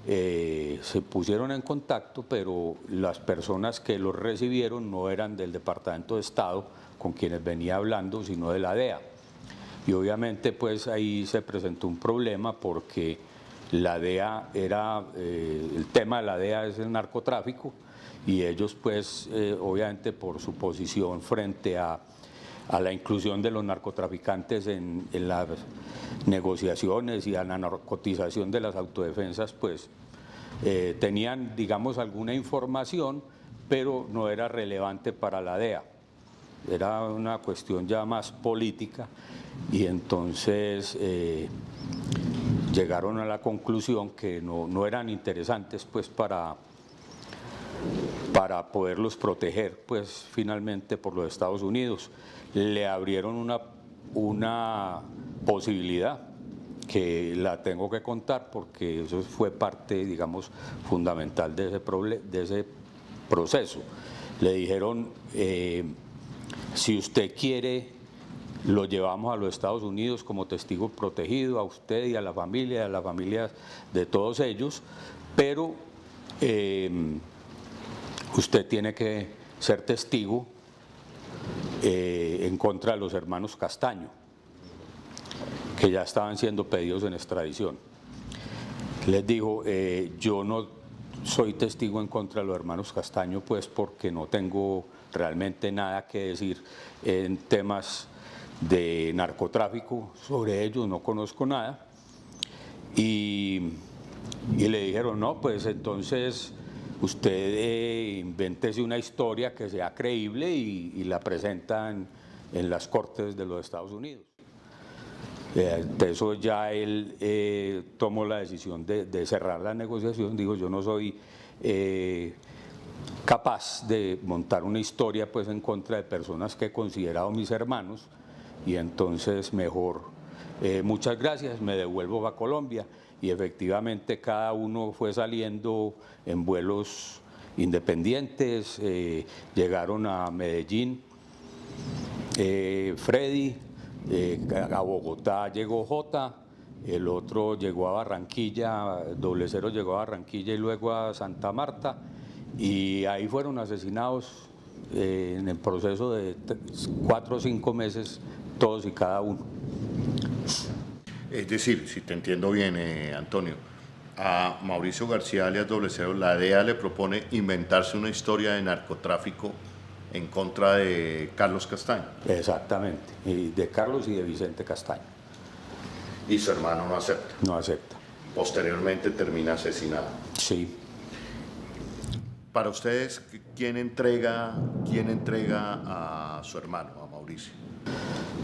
S2: se pusieron en contacto, pero las personas que los recibieron no eran del Departamento de Estado con quienes venía hablando, sino de la DEA. Y obviamente pues ahí se presentó un problema porque la DEA era, el tema de la DEA es el narcotráfico y ellos pues obviamente por su posición frente a la inclusión de los narcotraficantes en las negociaciones y a la narcotización de las autodefensas, pues tenían, digamos, alguna información, pero no era relevante para la DEA. Era una cuestión ya más política y entonces llegaron a la conclusión que no eran interesantes pues para poderlos proteger pues finalmente por los Estados Unidos. Le abrieron una posibilidad que la tengo que contar porque eso fue parte, digamos, fundamental de ese proceso. Le dijeron, si usted quiere, lo llevamos a los Estados Unidos como testigo protegido, a usted y a las familias de todos ellos, pero usted tiene que ser testigo en contra de los hermanos Castaño, que ya estaban siendo pedidos en extradición. Les dijo, yo no soy testigo en contra de los hermanos Castaño, pues porque no tengo realmente nada que decir en temas de narcotráfico, sobre ellos no conozco nada. Y le dijeron, no, pues entonces usted invéntese una historia que sea creíble y la presenta en las cortes de los Estados Unidos. De eso ya él tomó la decisión de cerrar la negociación. Dijo, yo no soy capaz de montar una historia pues en contra de personas que he considerado mis hermanos, y entonces mejor, muchas gracias, me devuelvo a Colombia. Y efectivamente cada uno fue saliendo en vuelos independientes, llegaron a Medellín, Freddy, a Bogotá llegó Jota, el otro llegó a Barranquilla, Doble Cero llegó a Barranquilla y luego a Santa Marta, y ahí fueron asesinados en el proceso de 4 o 5 meses todos y cada uno.
S1: Es decir, si te entiendo bien, Antonio, a Mauricio García alias Doble Cero, la DEA le propone inventarse una historia de narcotráfico en contra de Carlos Castaño.
S2: Exactamente, y de Carlos y de Vicente Castaño.
S1: Y su hermano no acepta.
S2: No acepta.
S1: Posteriormente termina asesinado.
S2: Sí.
S1: Para ustedes, ¿quién entrega a su hermano, a Mauricio?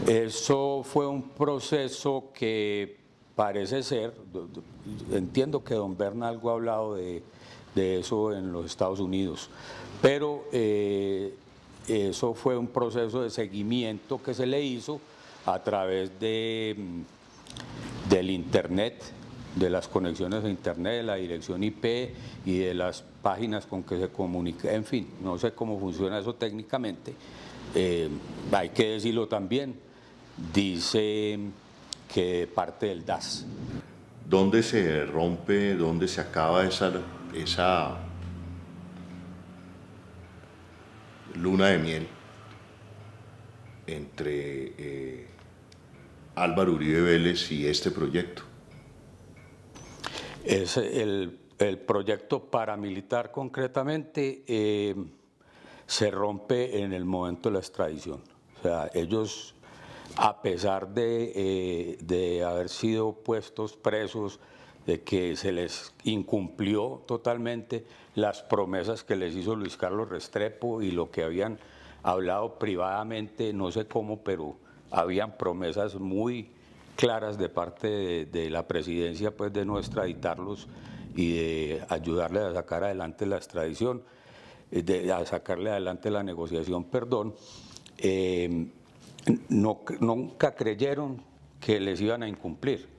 S2: Eso fue un proceso que parece ser, entiendo que don Bernaldo ha hablado de eso en los Estados Unidos, pero eso fue un proceso de seguimiento que se le hizo a través del Internet, de las conexiones a Internet, de la dirección IP y de las páginas con que se comunica, en fin, no sé cómo funciona eso técnicamente. Hay que decirlo también, dice que parte del DAS.
S1: ¿Dónde se rompe, dónde se acaba esa luna de miel entre Álvaro Uribe Vélez y este proyecto?
S2: Es el el proyecto paramilitar concretamente se rompe en el momento de la extradición. O sea, ellos, a pesar de haber sido puestos presos, de que se les incumplió totalmente las promesas que les hizo Luis Carlos Restrepo y lo que habían hablado privadamente, no sé cómo, pero habían promesas muy claras de parte de la presidencia, pues, de no extraditarlos y de ayudarles a sacar adelante la extradición, a sacarle adelante la negociación, perdón. Nunca creyeron que les iban a incumplir.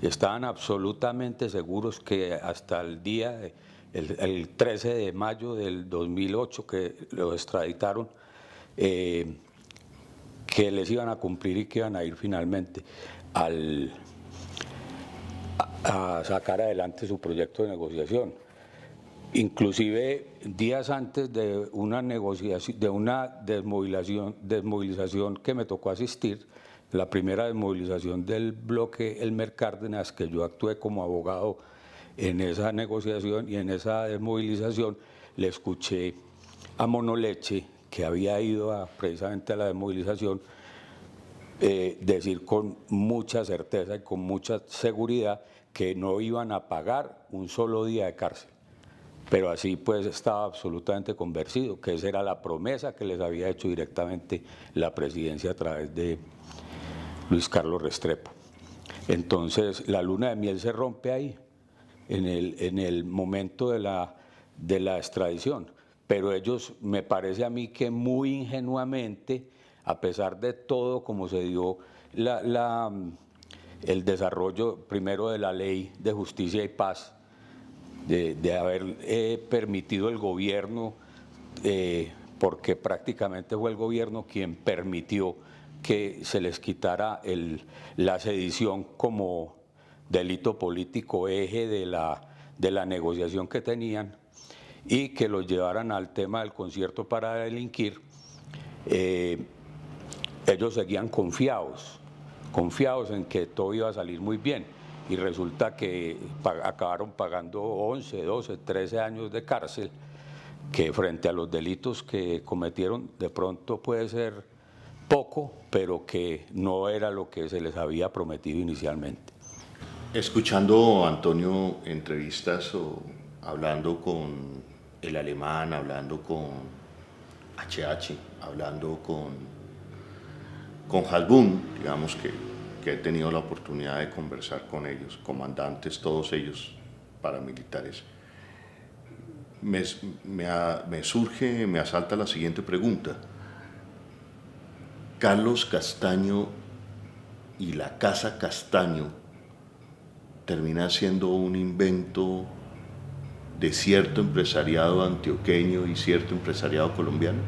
S2: Estaban absolutamente seguros que hasta el día, el 13 de mayo del 2008, que los extraditaron, que les iban a cumplir y que iban a ir finalmente a sacar adelante su proyecto de negociación. Inclusive días antes de una negociación, de una desmovilización que me tocó asistir, la primera desmovilización del bloque Elmer Cárdenas, que yo actué como abogado en esa negociación y en esa desmovilización, le escuché a Monoleche, que había ido precisamente a la desmovilización, decir con mucha certeza y con mucha seguridad que no iban a pagar un solo día de cárcel. Pero así pues estaba absolutamente convencido que esa era la promesa que les había hecho directamente la presidencia a través de Luis Carlos Restrepo. Entonces la luna de miel se rompe ahí, en el momento de la extradición. Pero ellos, me parece a mí que muy ingenuamente, a pesar de todo como se dio el desarrollo primero de la Ley de Justicia y Paz, de haber permitido el gobierno, porque prácticamente fue el gobierno quien permitió que se les quitara la sedición como delito político, eje de la negociación que tenían, y que los llevaran al tema del concierto para delinquir. Ellos seguían confiados en que todo iba a salir muy bien, y resulta que acabaron pagando 11, 12, 13 años de cárcel, que frente a los delitos que cometieron de pronto puede ser poco, pero que no era lo que se les había prometido inicialmente.
S1: Escuchando, Antonio, entrevistas o hablando con el alemán, hablando con HH, hablando con Halbun, digamos que he tenido la oportunidad de conversar con ellos, comandantes, todos ellos paramilitares, me asalta la siguiente pregunta. Carlos Castaño y la Casa Castaño termina siendo un invento de cierto empresariado antioqueño y cierto empresariado colombiano.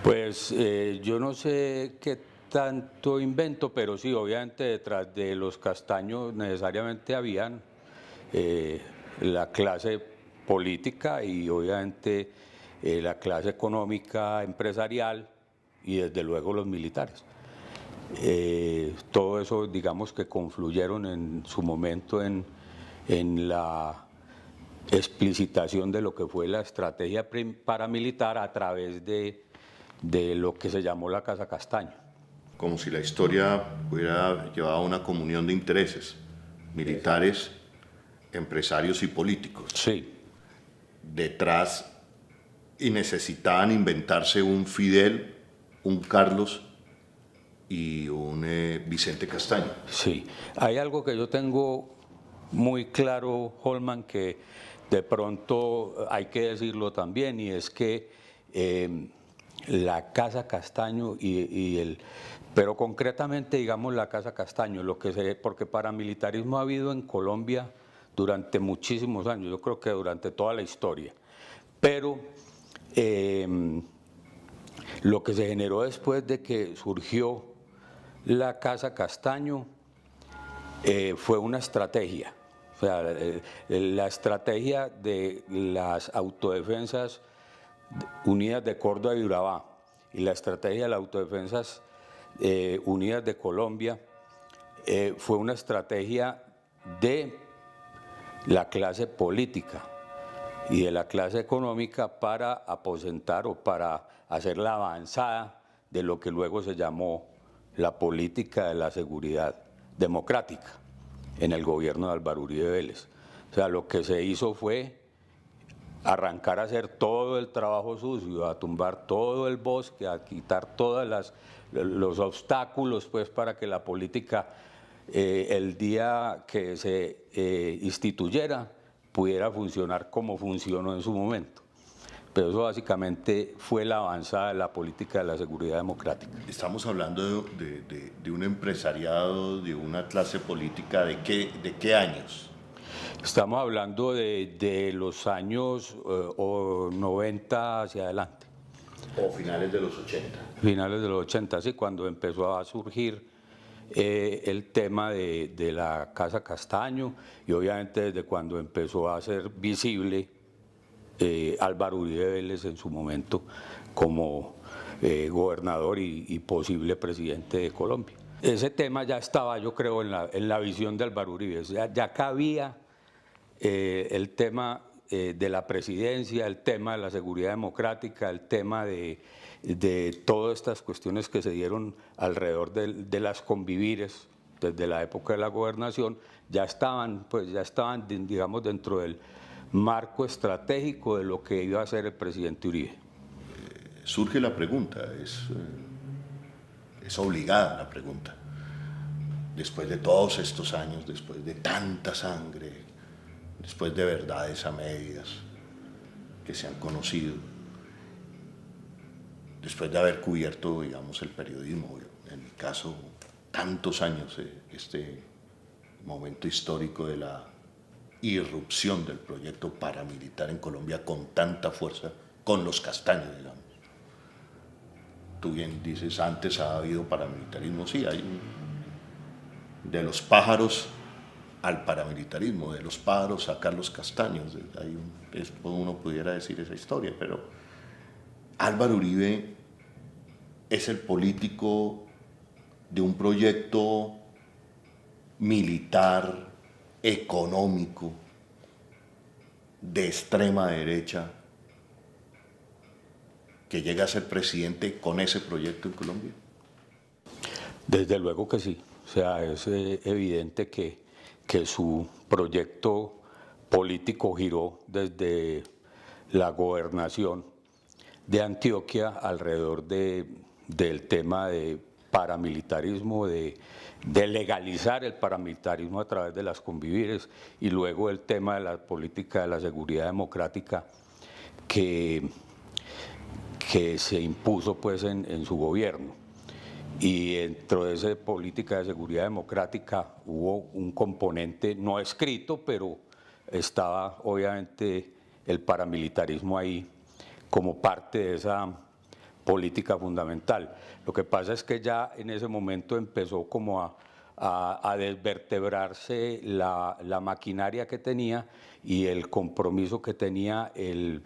S2: Pues yo no sé qué tanto invento, pero sí, obviamente detrás de los Castaños necesariamente habían la clase política y obviamente la clase económica, empresarial y desde luego los militares. Todo eso, digamos, que confluyeron en su momento en la explicitación de lo que fue la estrategia paramilitar a través de lo que se llamó la Casa Castaño.
S1: Como si la historia hubiera llevado a una comunión de intereses, militares, empresarios y políticos.
S2: Sí.
S1: Detrás, y necesitaban inventarse un Fidel, un Carlos y un Vicente Castaño.
S2: Sí, hay algo que yo tengo muy claro, Holman, que de pronto hay que decirlo también, y es que la Casa Castaño pero concretamente, digamos, la Casa Castaño, porque paramilitarismo ha habido en Colombia durante muchísimos años, yo creo que durante toda la historia, pero lo que se generó después de que surgió la Casa Castaño fue una estrategia, o sea, la estrategia de las autodefensas unidas de Córdoba y Urabá y la estrategia de las autodefensas unidas de Colombia fue una estrategia de la clase política y de la clase económica para aposentar o para hacer la avanzada de lo que luego se llamó la política de la seguridad democrática en el gobierno de Álvaro Uribe Vélez. O sea, lo que se hizo fue arrancar a hacer todo el trabajo sucio, a tumbar todo el bosque, a quitar todos los obstáculos pues, para que la política, el día que se instituyera, pudiera funcionar como funcionó en su momento. Pero eso básicamente fue la avanzada de la política de la seguridad democrática.
S1: Estamos hablando de un empresariado, de una clase política, ¿de qué años?
S2: Estamos hablando de los años 90 hacia adelante.
S1: ¿O finales de los 80?
S2: Finales de los 80, sí, cuando empezó a surgir el tema de la Casa Castaño y obviamente desde cuando empezó a ser visible Álvaro Uribe Vélez en su momento como gobernador y posible presidente de Colombia. Ese tema ya estaba, yo creo, en la visión de Álvaro Uribe, ya cabía el tema de la presidencia, el tema de la seguridad democrática, el tema de todas estas cuestiones que se dieron alrededor de las convivires desde la época de la gobernación, ya estaban, digamos, dentro del marco estratégico de lo que iba a ser el presidente Uribe.
S1: Surge la pregunta, es obligada la pregunta. Después de todos estos años, después de tanta sangre, después de verdades a medias que se han conocido, después de haber cubierto, digamos, el periodismo, en mi caso, tantos años, este momento histórico de la irrupción del proyecto paramilitar en Colombia con tanta fuerza, con los castaños, digamos. Tú bien dices, antes ha habido paramilitarismo, sí, hay de los pájaros al paramilitarismo, de los pájaros a Carlos Castaños, uno pudiera decir esa historia, pero Álvaro Uribe es el político de un proyecto militar, económico, de extrema derecha, que llega a ser presidente con ese proyecto en Colombia.
S2: Desde luego que sí, o sea, es evidente que su proyecto político giró desde la gobernación de Antioquia alrededor del tema de paramilitarismo, de legalizar el paramilitarismo a través de las convivires y luego el tema de la política de la seguridad democrática que se impuso pues en su gobierno. Y dentro de esa política de seguridad democrática hubo un componente no escrito, pero estaba obviamente el paramilitarismo ahí como parte de esa política fundamental. Lo que pasa es que ya en ese momento empezó como a desvertebrarse la maquinaria que tenía y el compromiso que tenía el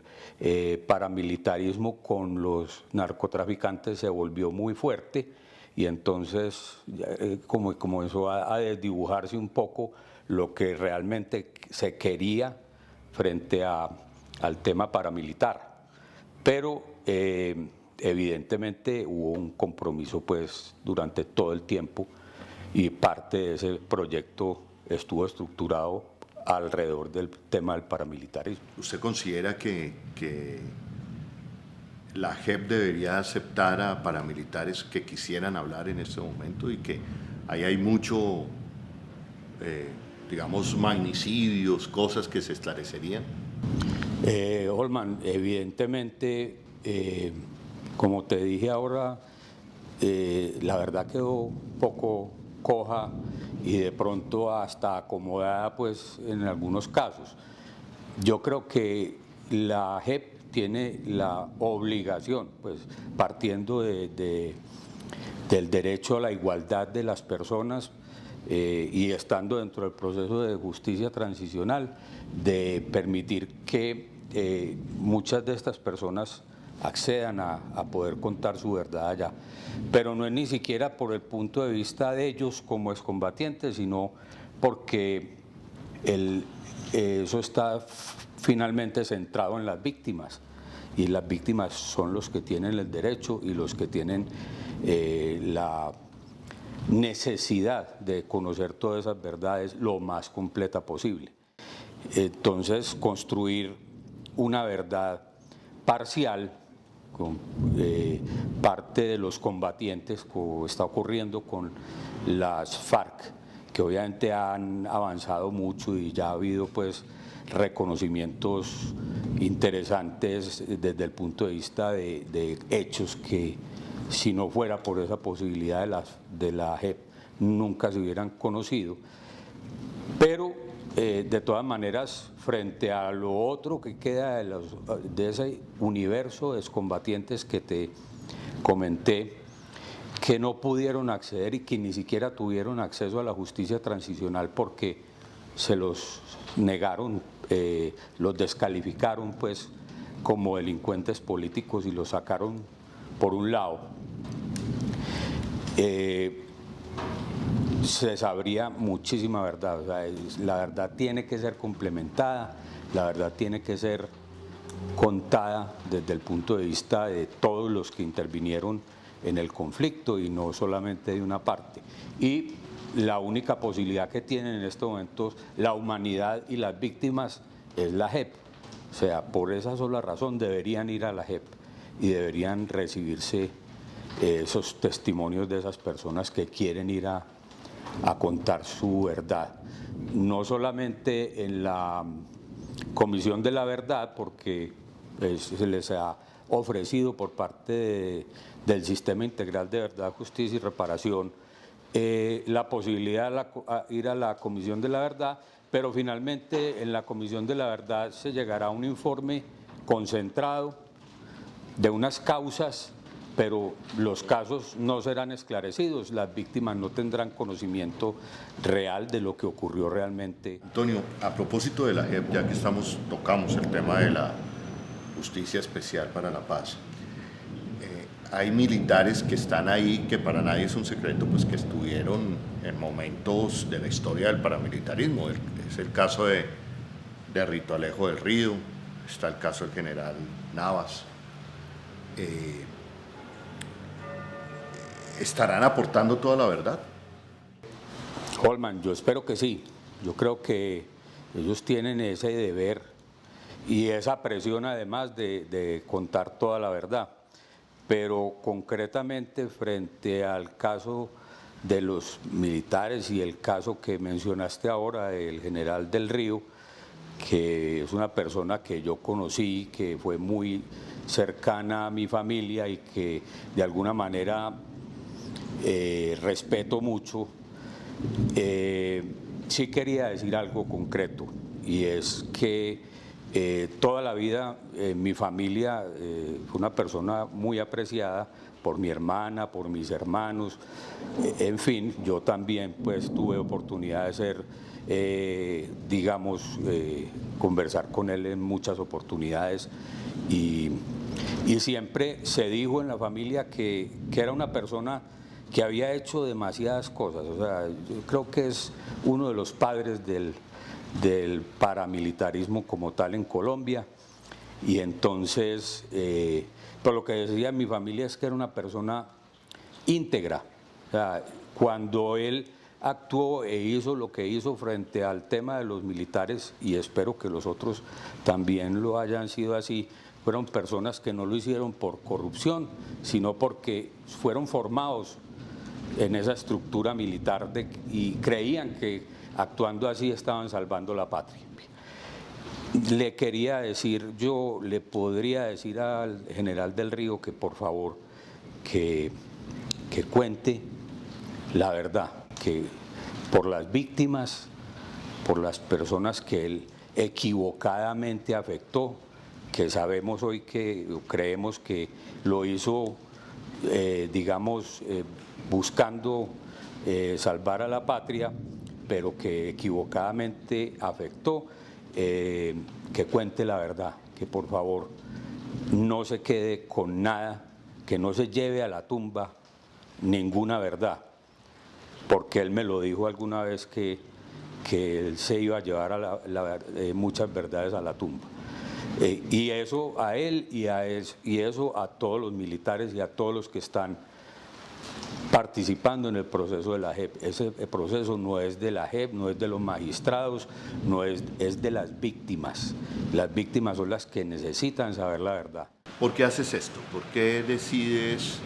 S2: paramilitarismo con los narcotraficantes se volvió muy fuerte y entonces como comenzó a desdibujarse un poco lo que realmente se quería frente al tema paramilitar. Pero evidentemente hubo un compromiso pues durante todo el tiempo y parte de ese proyecto estuvo estructurado alrededor del tema del paramilitarismo.
S1: ¿Usted considera que la JEP debería aceptar a paramilitares que quisieran hablar en este momento y que ahí hay mucho, digamos, magnicidios, cosas que se esclarecerían?
S2: Holman, evidentemente, como te dije ahora, la verdad quedó un poco coja y de pronto hasta acomodada pues en algunos casos. Yo creo que la JEP tiene la obligación, pues partiendo del derecho a la igualdad de las personas y estando dentro del proceso de justicia transicional, de permitir que muchas de estas personas accedan a poder contar su verdad allá. Pero no es ni siquiera por el punto de vista de ellos como excombatientes, sino porque eso está finalmente centrado en las víctimas, y las víctimas son los que tienen el derecho y los que tienen la necesidad de conocer todas esas verdades lo más completa posible. Entonces, construir una verdad parcial con parte de los combatientes, como está ocurriendo con las FARC, que obviamente han avanzado mucho y ya ha habido pues reconocimientos interesantes desde el punto de vista de hechos que, si no fuera por esa posibilidad de la JEP, nunca se hubieran conocido. Pero de todas maneras, frente a lo otro que queda de ese universo de excombatientes que te comenté, que no pudieron acceder y que ni siquiera tuvieron acceso a la justicia transicional porque se los negaron, los descalificaron pues como delincuentes políticos y los sacaron por un lado. Se sabría muchísima verdad, o sea, la verdad tiene que ser complementada, la verdad tiene que ser contada desde el punto de vista de todos los que intervinieron en el conflicto y no solamente de una parte. Y la única posibilidad que tienen en estos momentos la humanidad y las víctimas es la JEP. O sea, por esa sola razón deberían ir a la JEP y deberían recibirse esos testimonios de esas personas que quieren ir a contar su verdad. No solamente en la Comisión de la Verdad, porque se les ha ofrecido por parte del Sistema Integral de Verdad, Justicia y Reparación la posibilidad de ir a la Comisión de la Verdad, pero finalmente en la Comisión de la Verdad se llegará a un informe concentrado de unas causas, pero los casos no serán esclarecidos, las víctimas no tendrán conocimiento real de lo que ocurrió realmente.
S1: Antonio, a propósito de la JEP, ya que tocamos el tema de la Justicia Especial para la Paz, hay militares que están ahí, que para nadie es un secreto, pues que estuvieron en momentos de la historia del paramilitarismo. Es el caso de Rito Alejo del Río, está el caso del general Navas. ¿Estarán aportando toda la verdad?
S2: Holman, yo espero que sí. Yo creo que ellos tienen ese deber y esa presión además de contar toda la verdad. Pero concretamente frente al caso de los militares y el caso que mencionaste ahora del general del Río, que es una persona que yo conocí, que fue muy cercana a mi familia y que de alguna manera respeto mucho, sí quería decir algo concreto, y es que toda la vida mi familia fue una persona muy apreciada por mi hermana, por mis hermanos, en fin, yo también pues tuve oportunidad de ser, digamos, conversar con él en muchas oportunidades y siempre se dijo en la familia que era una persona que había hecho demasiadas cosas. O sea, yo creo que es uno de los padres del paramilitarismo como tal en Colombia, y entonces, por lo que decía mi familia es que era una persona íntegra. O sea, cuando él actuó e hizo lo que hizo frente al tema de los militares, y espero que los otros también lo hayan sido así, fueron personas que no lo hicieron por corrupción, sino porque fueron formados en esa estructura militar y creían que actuando así estaban salvando la patria. Le quería decir, yo le podría decir al general del Río que por favor que cuente la verdad, que por las víctimas, por las personas que él equivocadamente afectó, que sabemos hoy que creemos que lo hizo, digamos, buscando salvar a la patria, pero que equivocadamente afectó, que cuente la verdad, que por favor no se quede con nada, que no se lleve a la tumba ninguna verdad, porque él me lo dijo alguna vez que que él se iba a llevar a muchas verdades a la tumba. Y eso a él y eso a todos los militares y a todos los que están participando en el proceso de la JEP. Ese proceso no es de la JEP, no es de los magistrados, es de las víctimas. Las víctimas son las que necesitan saber la verdad.
S1: ¿Por qué haces esto? ¿Por qué decides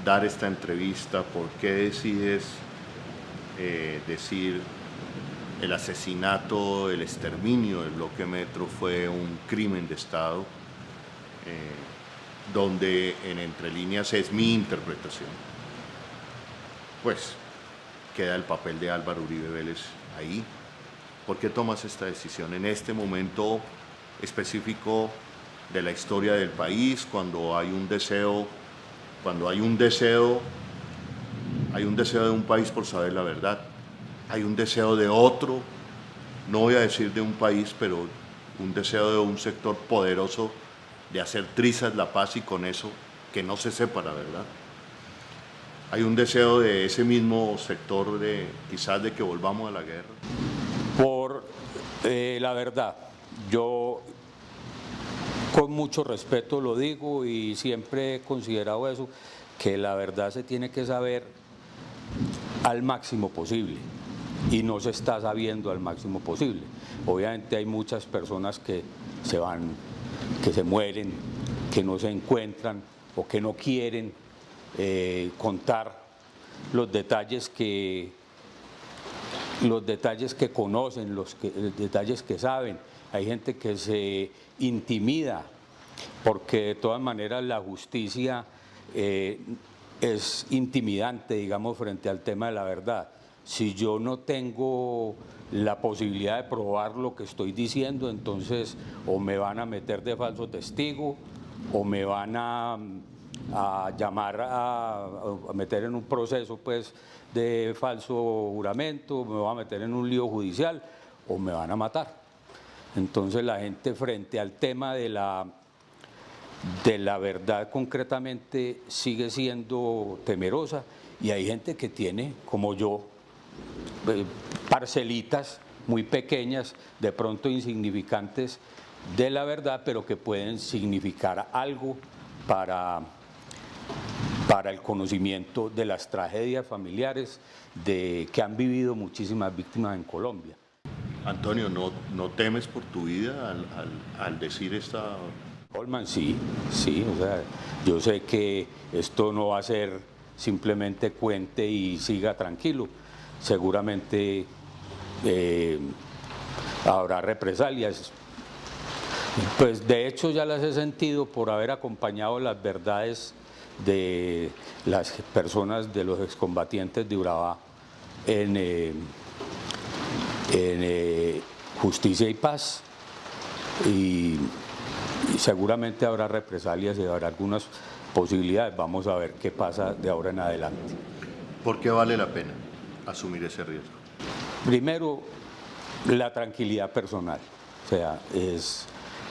S1: dar esta entrevista? ¿Por qué decides decir el asesinato, el exterminio del bloque Metro fue un crimen de Estado? Donde en entre líneas es mi interpretación, pues queda el papel de Álvaro Uribe Vélez ahí. ¿Por qué tomas esta decisión en este momento específico de la historia del país, cuando hay un deseo de un país por saber la verdad, hay un deseo de otro, no voy a decir de un país, pero un deseo de un sector poderoso de hacer trizas la paz y con eso que no se sepa la verdad? Hay un deseo de ese mismo sector quizás de que volvamos a la guerra.
S2: Por la verdad, yo con mucho respeto lo digo y siempre he considerado eso, que la verdad se tiene que saber al máximo posible y no se está sabiendo al máximo posible. Obviamente hay muchas personas que se van, que se mueren, que no se encuentran o que no quieren contar los detalles que conocen, los detalles que saben. Hay gente que se intimida porque de todas maneras la justicia es intimidante, digamos, frente al tema de la verdad. Si yo no tengo la posibilidad de probar lo que estoy diciendo, entonces o me van a meter de falso testigo o me van a llamar a meter en un proceso pues de falso juramento, me van a meter en un lío judicial o me van a matar. Entonces la gente frente al tema de la verdad concretamente sigue siendo temerosa y hay gente que tiene, como yo, parcelitas muy pequeñas, de pronto insignificantes de la verdad, pero que pueden significar algo para el conocimiento de las tragedias familiares que han vivido muchísimas víctimas en Colombia.
S1: Antonio, ¿no temes por tu vida al decir esta...?
S2: Holman, sí, o sea, yo sé que esto no va a ser simplemente cuente y siga tranquilo, seguramente habrá represalias. Pues de hecho ya las he sentido por haber acompañado las verdades de las personas, de los excombatientes de Urabá en Justicia y Paz, y seguramente habrá represalias y habrá algunas posibilidades. Vamos a ver qué pasa de ahora en adelante.
S1: ¿Por qué vale la pena asumir ese riesgo?
S2: Primero, la tranquilidad personal. O sea,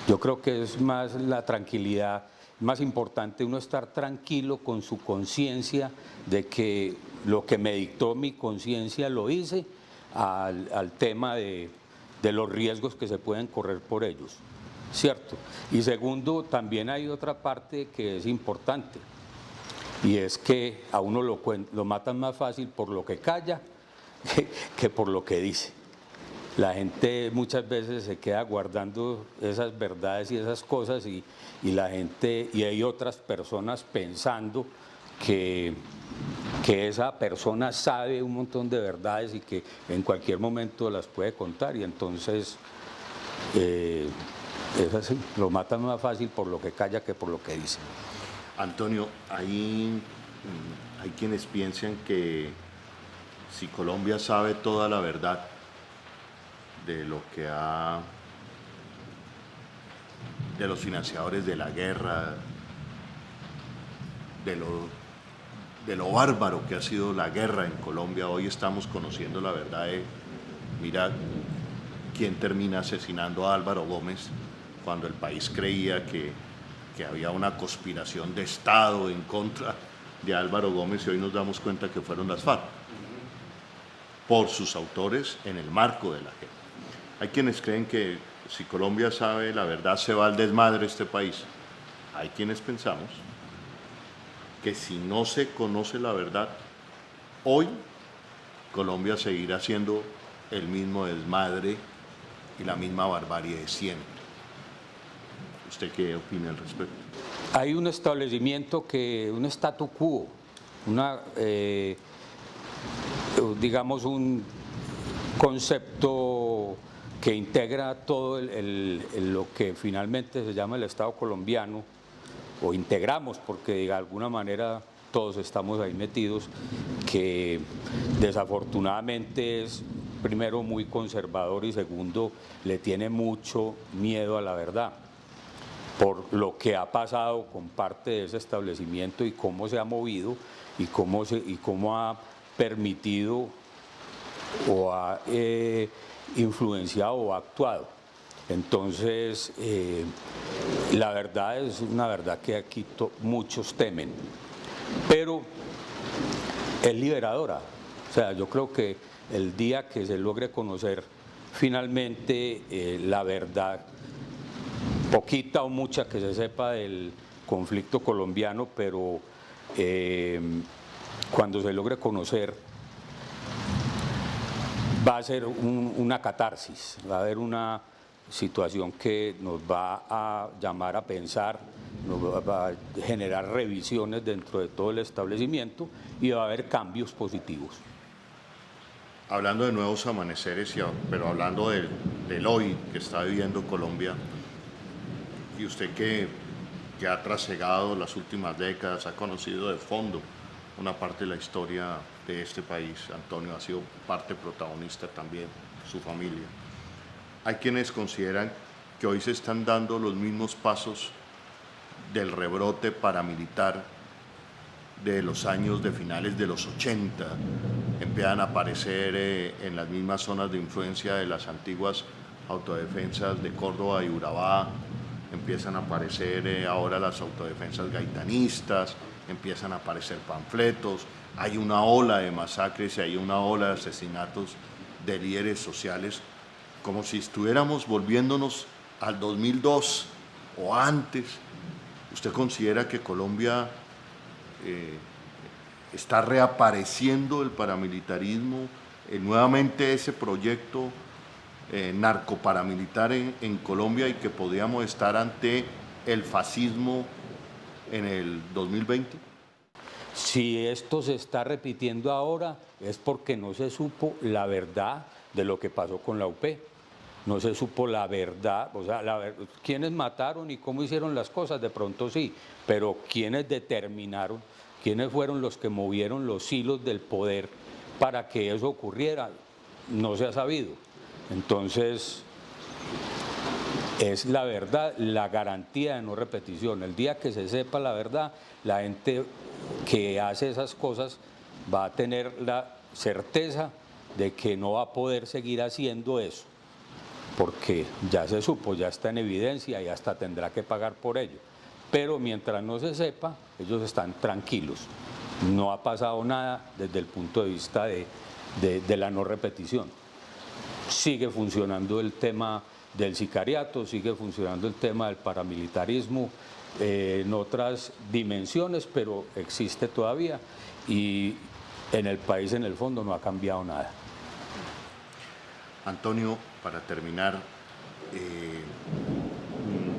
S2: yo creo que es más la tranquilidad, más importante uno estar tranquilo con su conciencia de que lo que me dictó mi conciencia lo hice, al tema de los riesgos que se pueden correr por ellos, ¿cierto? Y segundo, también hay otra parte que es importante, y es que a uno lo matan más fácil por lo que calla que por lo que dice. La gente muchas veces se queda guardando esas verdades y esas cosas y hay otras personas pensando que esa persona sabe un montón de verdades y que en cualquier momento las puede contar, y entonces es así, lo matan más fácil por lo que calla que por lo que dice.
S1: Antonio, hay quienes piensan que si Colombia sabe toda la verdad de los financiadores de la guerra, de lo bárbaro que ha sido la guerra en Colombia, hoy estamos conociendo la verdad de, mira, quién termina asesinando a Álvaro Gómez cuando el país creía que había una conspiración de Estado en contra de Álvaro Gómez, y hoy nos damos cuenta que fueron las FARC. por sus autores en el marco de la JEP. Hay quienes creen que si Colombia sabe la verdad se va al desmadre este país. Hay quienes pensamos que si no se conoce la verdad, hoy Colombia seguirá siendo el mismo desmadre y la misma barbarie de siempre. ¿Usted qué opina al respecto?
S2: Hay un establecimiento un statu quo, digamos un concepto que integra todo lo que finalmente se llama el Estado colombiano, o integramos porque de alguna manera todos estamos ahí metidos, que desafortunadamente es primero muy conservador y segundo le tiene mucho miedo a la verdad, por lo que ha pasado con parte de ese establecimiento y cómo se ha movido y cómo ha permitido o ha influenciado o actuado. Entonces, la verdad es una verdad que aquí muchos temen, pero es liberadora. O sea, yo creo que el día que se logre conocer finalmente la verdad, poquita o mucha que se sepa del conflicto colombiano, pero cuando se logre conocer va a ser una catarsis, va a haber una situación que nos va a llamar a pensar, nos va a generar revisiones dentro de todo el establecimiento y va a haber cambios positivos.
S1: Hablando de nuevos amaneceres, pero hablando del hoy que está viviendo Colombia, y usted que ha trasegado las últimas décadas, ha conocido de fondo una parte de la historia de este país, Antonio ha sido parte protagonista también, su familia. Hay quienes consideran que hoy se están dando los mismos pasos del rebrote paramilitar de los años de finales de los 80, empiezan a aparecer en las mismas zonas de influencia de las antiguas autodefensas de Córdoba y Urabá, empiezan a aparecer ahora las autodefensas gaitanistas, empiezan a aparecer panfletos, hay una ola de masacres y hay una ola de asesinatos de líderes sociales, como si estuviéramos volviéndonos al 2002 o antes. ¿Usted considera que Colombia está reapareciendo el paramilitarismo, nuevamente ese proyecto narcoparamilitar en Colombia y que podríamos estar ante el fascismo en el 2020?
S2: Si esto se está repitiendo ahora es porque no se supo la verdad de lo que pasó con la UP. No se supo la verdad, o sea, quiénes mataron y cómo hicieron las cosas, de pronto sí, pero quiénes determinaron, quiénes fueron los que movieron los hilos del poder para que eso ocurriera, no se ha sabido. Entonces, es la verdad, la garantía de no repetición. El día que se sepa la verdad, la gente que hace esas cosas va a tener la certeza de que no va a poder seguir haciendo eso, porque ya se supo, ya está en evidencia y hasta tendrá que pagar por ello. Pero mientras no se sepa, ellos están tranquilos. No ha pasado nada desde el punto de vista de la no repetición. Sigue funcionando el tema del sicariato, sigue funcionando el tema del paramilitarismo en otras dimensiones, pero existe todavía y en el país en el fondo no ha cambiado nada.
S1: Antonio, para terminar,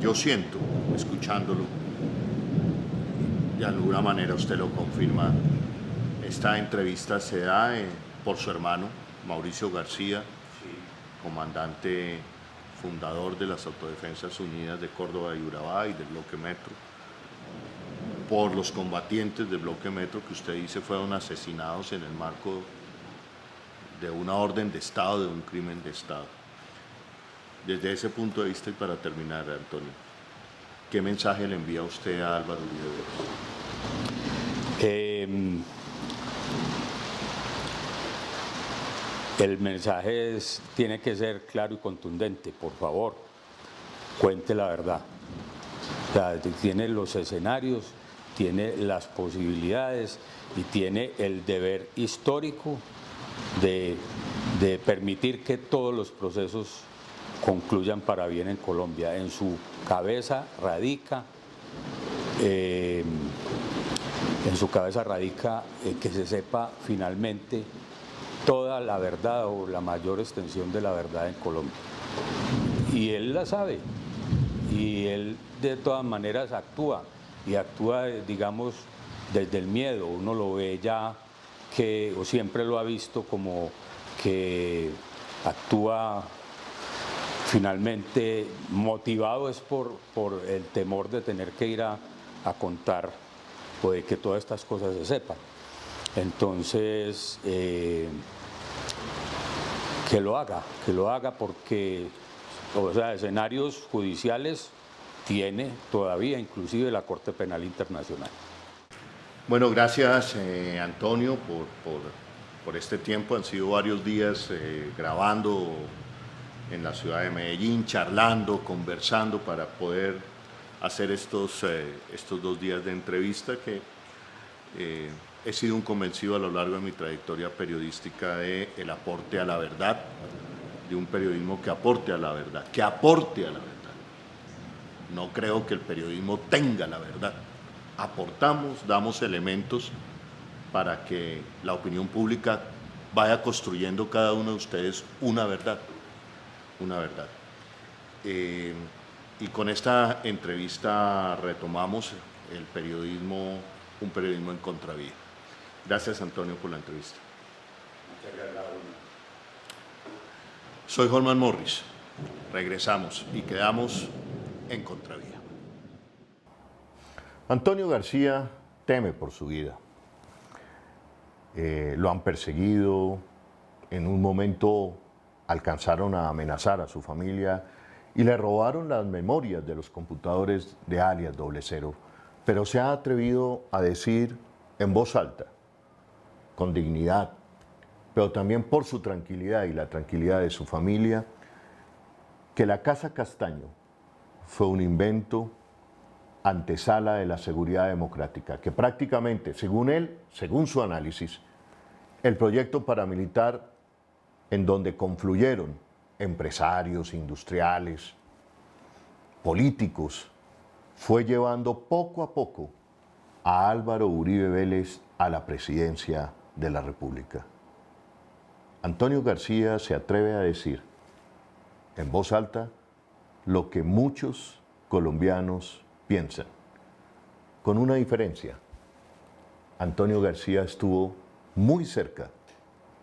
S1: yo siento, escuchándolo, de alguna manera usted lo confirma, esta entrevista se da por su hermano, Mauricio García, comandante fundador de las Autodefensas Unidas de Córdoba y Urabá y del Bloque Metro, por los combatientes del Bloque Metro que usted dice fueron asesinados en el marco de una orden de Estado, de un crimen de Estado. Desde ese punto de vista, y para terminar, Antonio, ¿qué mensaje le envía usted a Álvaro Uribe?
S2: El mensaje tiene que ser claro y contundente. Por favor, cuente la verdad. O sea, tiene los escenarios, tiene las posibilidades y tiene el deber histórico de permitir que todos los procesos concluyan para bien en Colombia. En su cabeza radica que se sepa finalmente toda la verdad o la mayor extensión de la verdad en Colombia. Y él la sabe, y él de todas maneras actúa, y actúa, digamos, desde el miedo. Uno lo ve ya o siempre lo ha visto como que actúa finalmente motivado es por el temor de tener que ir a contar o de que todas estas cosas se sepan. Entonces, que lo haga porque, o sea, escenarios judiciales tiene todavía, inclusive la Corte Penal Internacional.
S1: Bueno, gracias Antonio por este tiempo. Han sido varios días grabando en la ciudad de Medellín, charlando, conversando para poder hacer estos 2 días de entrevista que he sido un convencido a lo largo de mi trayectoria periodística del aporte a la verdad, de un periodismo que aporte a la verdad, que aporte a la verdad. No creo que el periodismo tenga la verdad. Aportamos, damos elementos para que la opinión pública vaya construyendo cada uno de ustedes una verdad. Y con esta entrevista retomamos un periodismo en contravía. Gracias, Antonio, por la entrevista.
S2: Muchas gracias.
S1: Soy Holman Morris. Regresamos y quedamos en contravía. Antonio García teme por su vida. Lo han perseguido. En un momento alcanzaron a amenazar a su familia y le robaron las memorias de los computadores de alias 00, pero se ha atrevido a decir en voz alta, con dignidad, pero también por su tranquilidad y la tranquilidad de su familia, que la Casa Castaño fue un invento, antesala de la seguridad democrática, que prácticamente, según él, según su análisis, el proyecto paramilitar en donde confluyeron empresarios, industriales, políticos, fue llevando poco a poco a Álvaro Uribe Vélez a la presidencia de la República. Antonio García se atreve a decir en voz alta lo que muchos colombianos piensan, con una diferencia. Antonio García estuvo muy cerca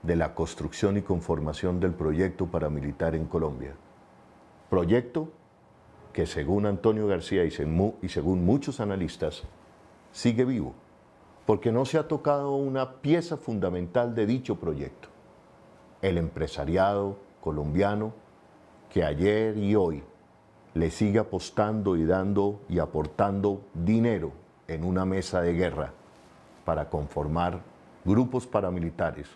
S1: de la construcción y conformación del proyecto paramilitar en Colombia. Proyecto que, según Antonio García y según muchos analistas, sigue vivo, porque no se ha tocado una pieza fundamental de dicho proyecto: el empresariado colombiano, que ayer y hoy le sigue apostando y dando y aportando dinero en una mesa de guerra para conformar grupos paramilitares,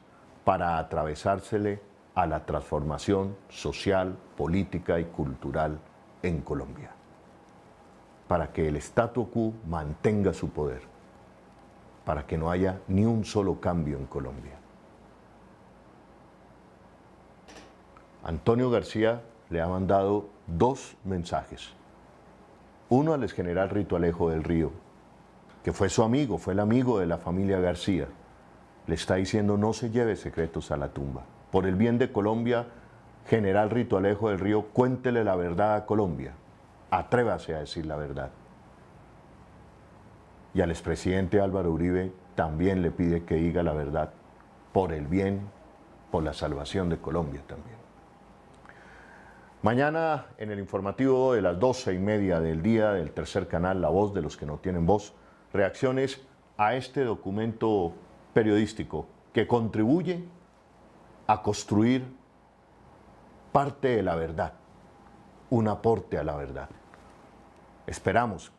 S1: para atravesársele a la transformación social, política y cultural en Colombia, para que el statu quo mantenga su poder, para que no haya ni un solo cambio en Colombia. Antonio García le ha mandado 2 mensajes. Uno al exgeneral Rito Alejo del Río, que fue su amigo, fue el amigo de la familia García. Le está diciendo: no se lleve secretos a la tumba. Por el bien de Colombia, general Rito Alejo del Río, cuéntele la verdad a Colombia. Atrévase a decir la verdad. Y al expresidente Álvaro Uribe también le pide que diga la verdad, por el bien, por la salvación de Colombia también. Mañana, en el informativo de las 12:30 del día, del tercer canal, La Voz de los que no tienen voz, reacciones a este documento periodístico que contribuye a construir parte de la verdad, un aporte a la verdad. Esperamos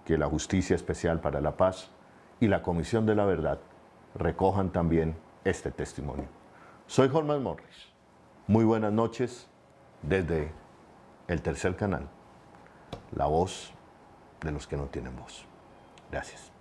S1: que la Justicia Especial para la Paz y la Comisión de la Verdad recojan también este testimonio. Soy Holman Morris. Muy buenas noches desde el tercer canal, La Voz de los que no tienen voz. Gracias.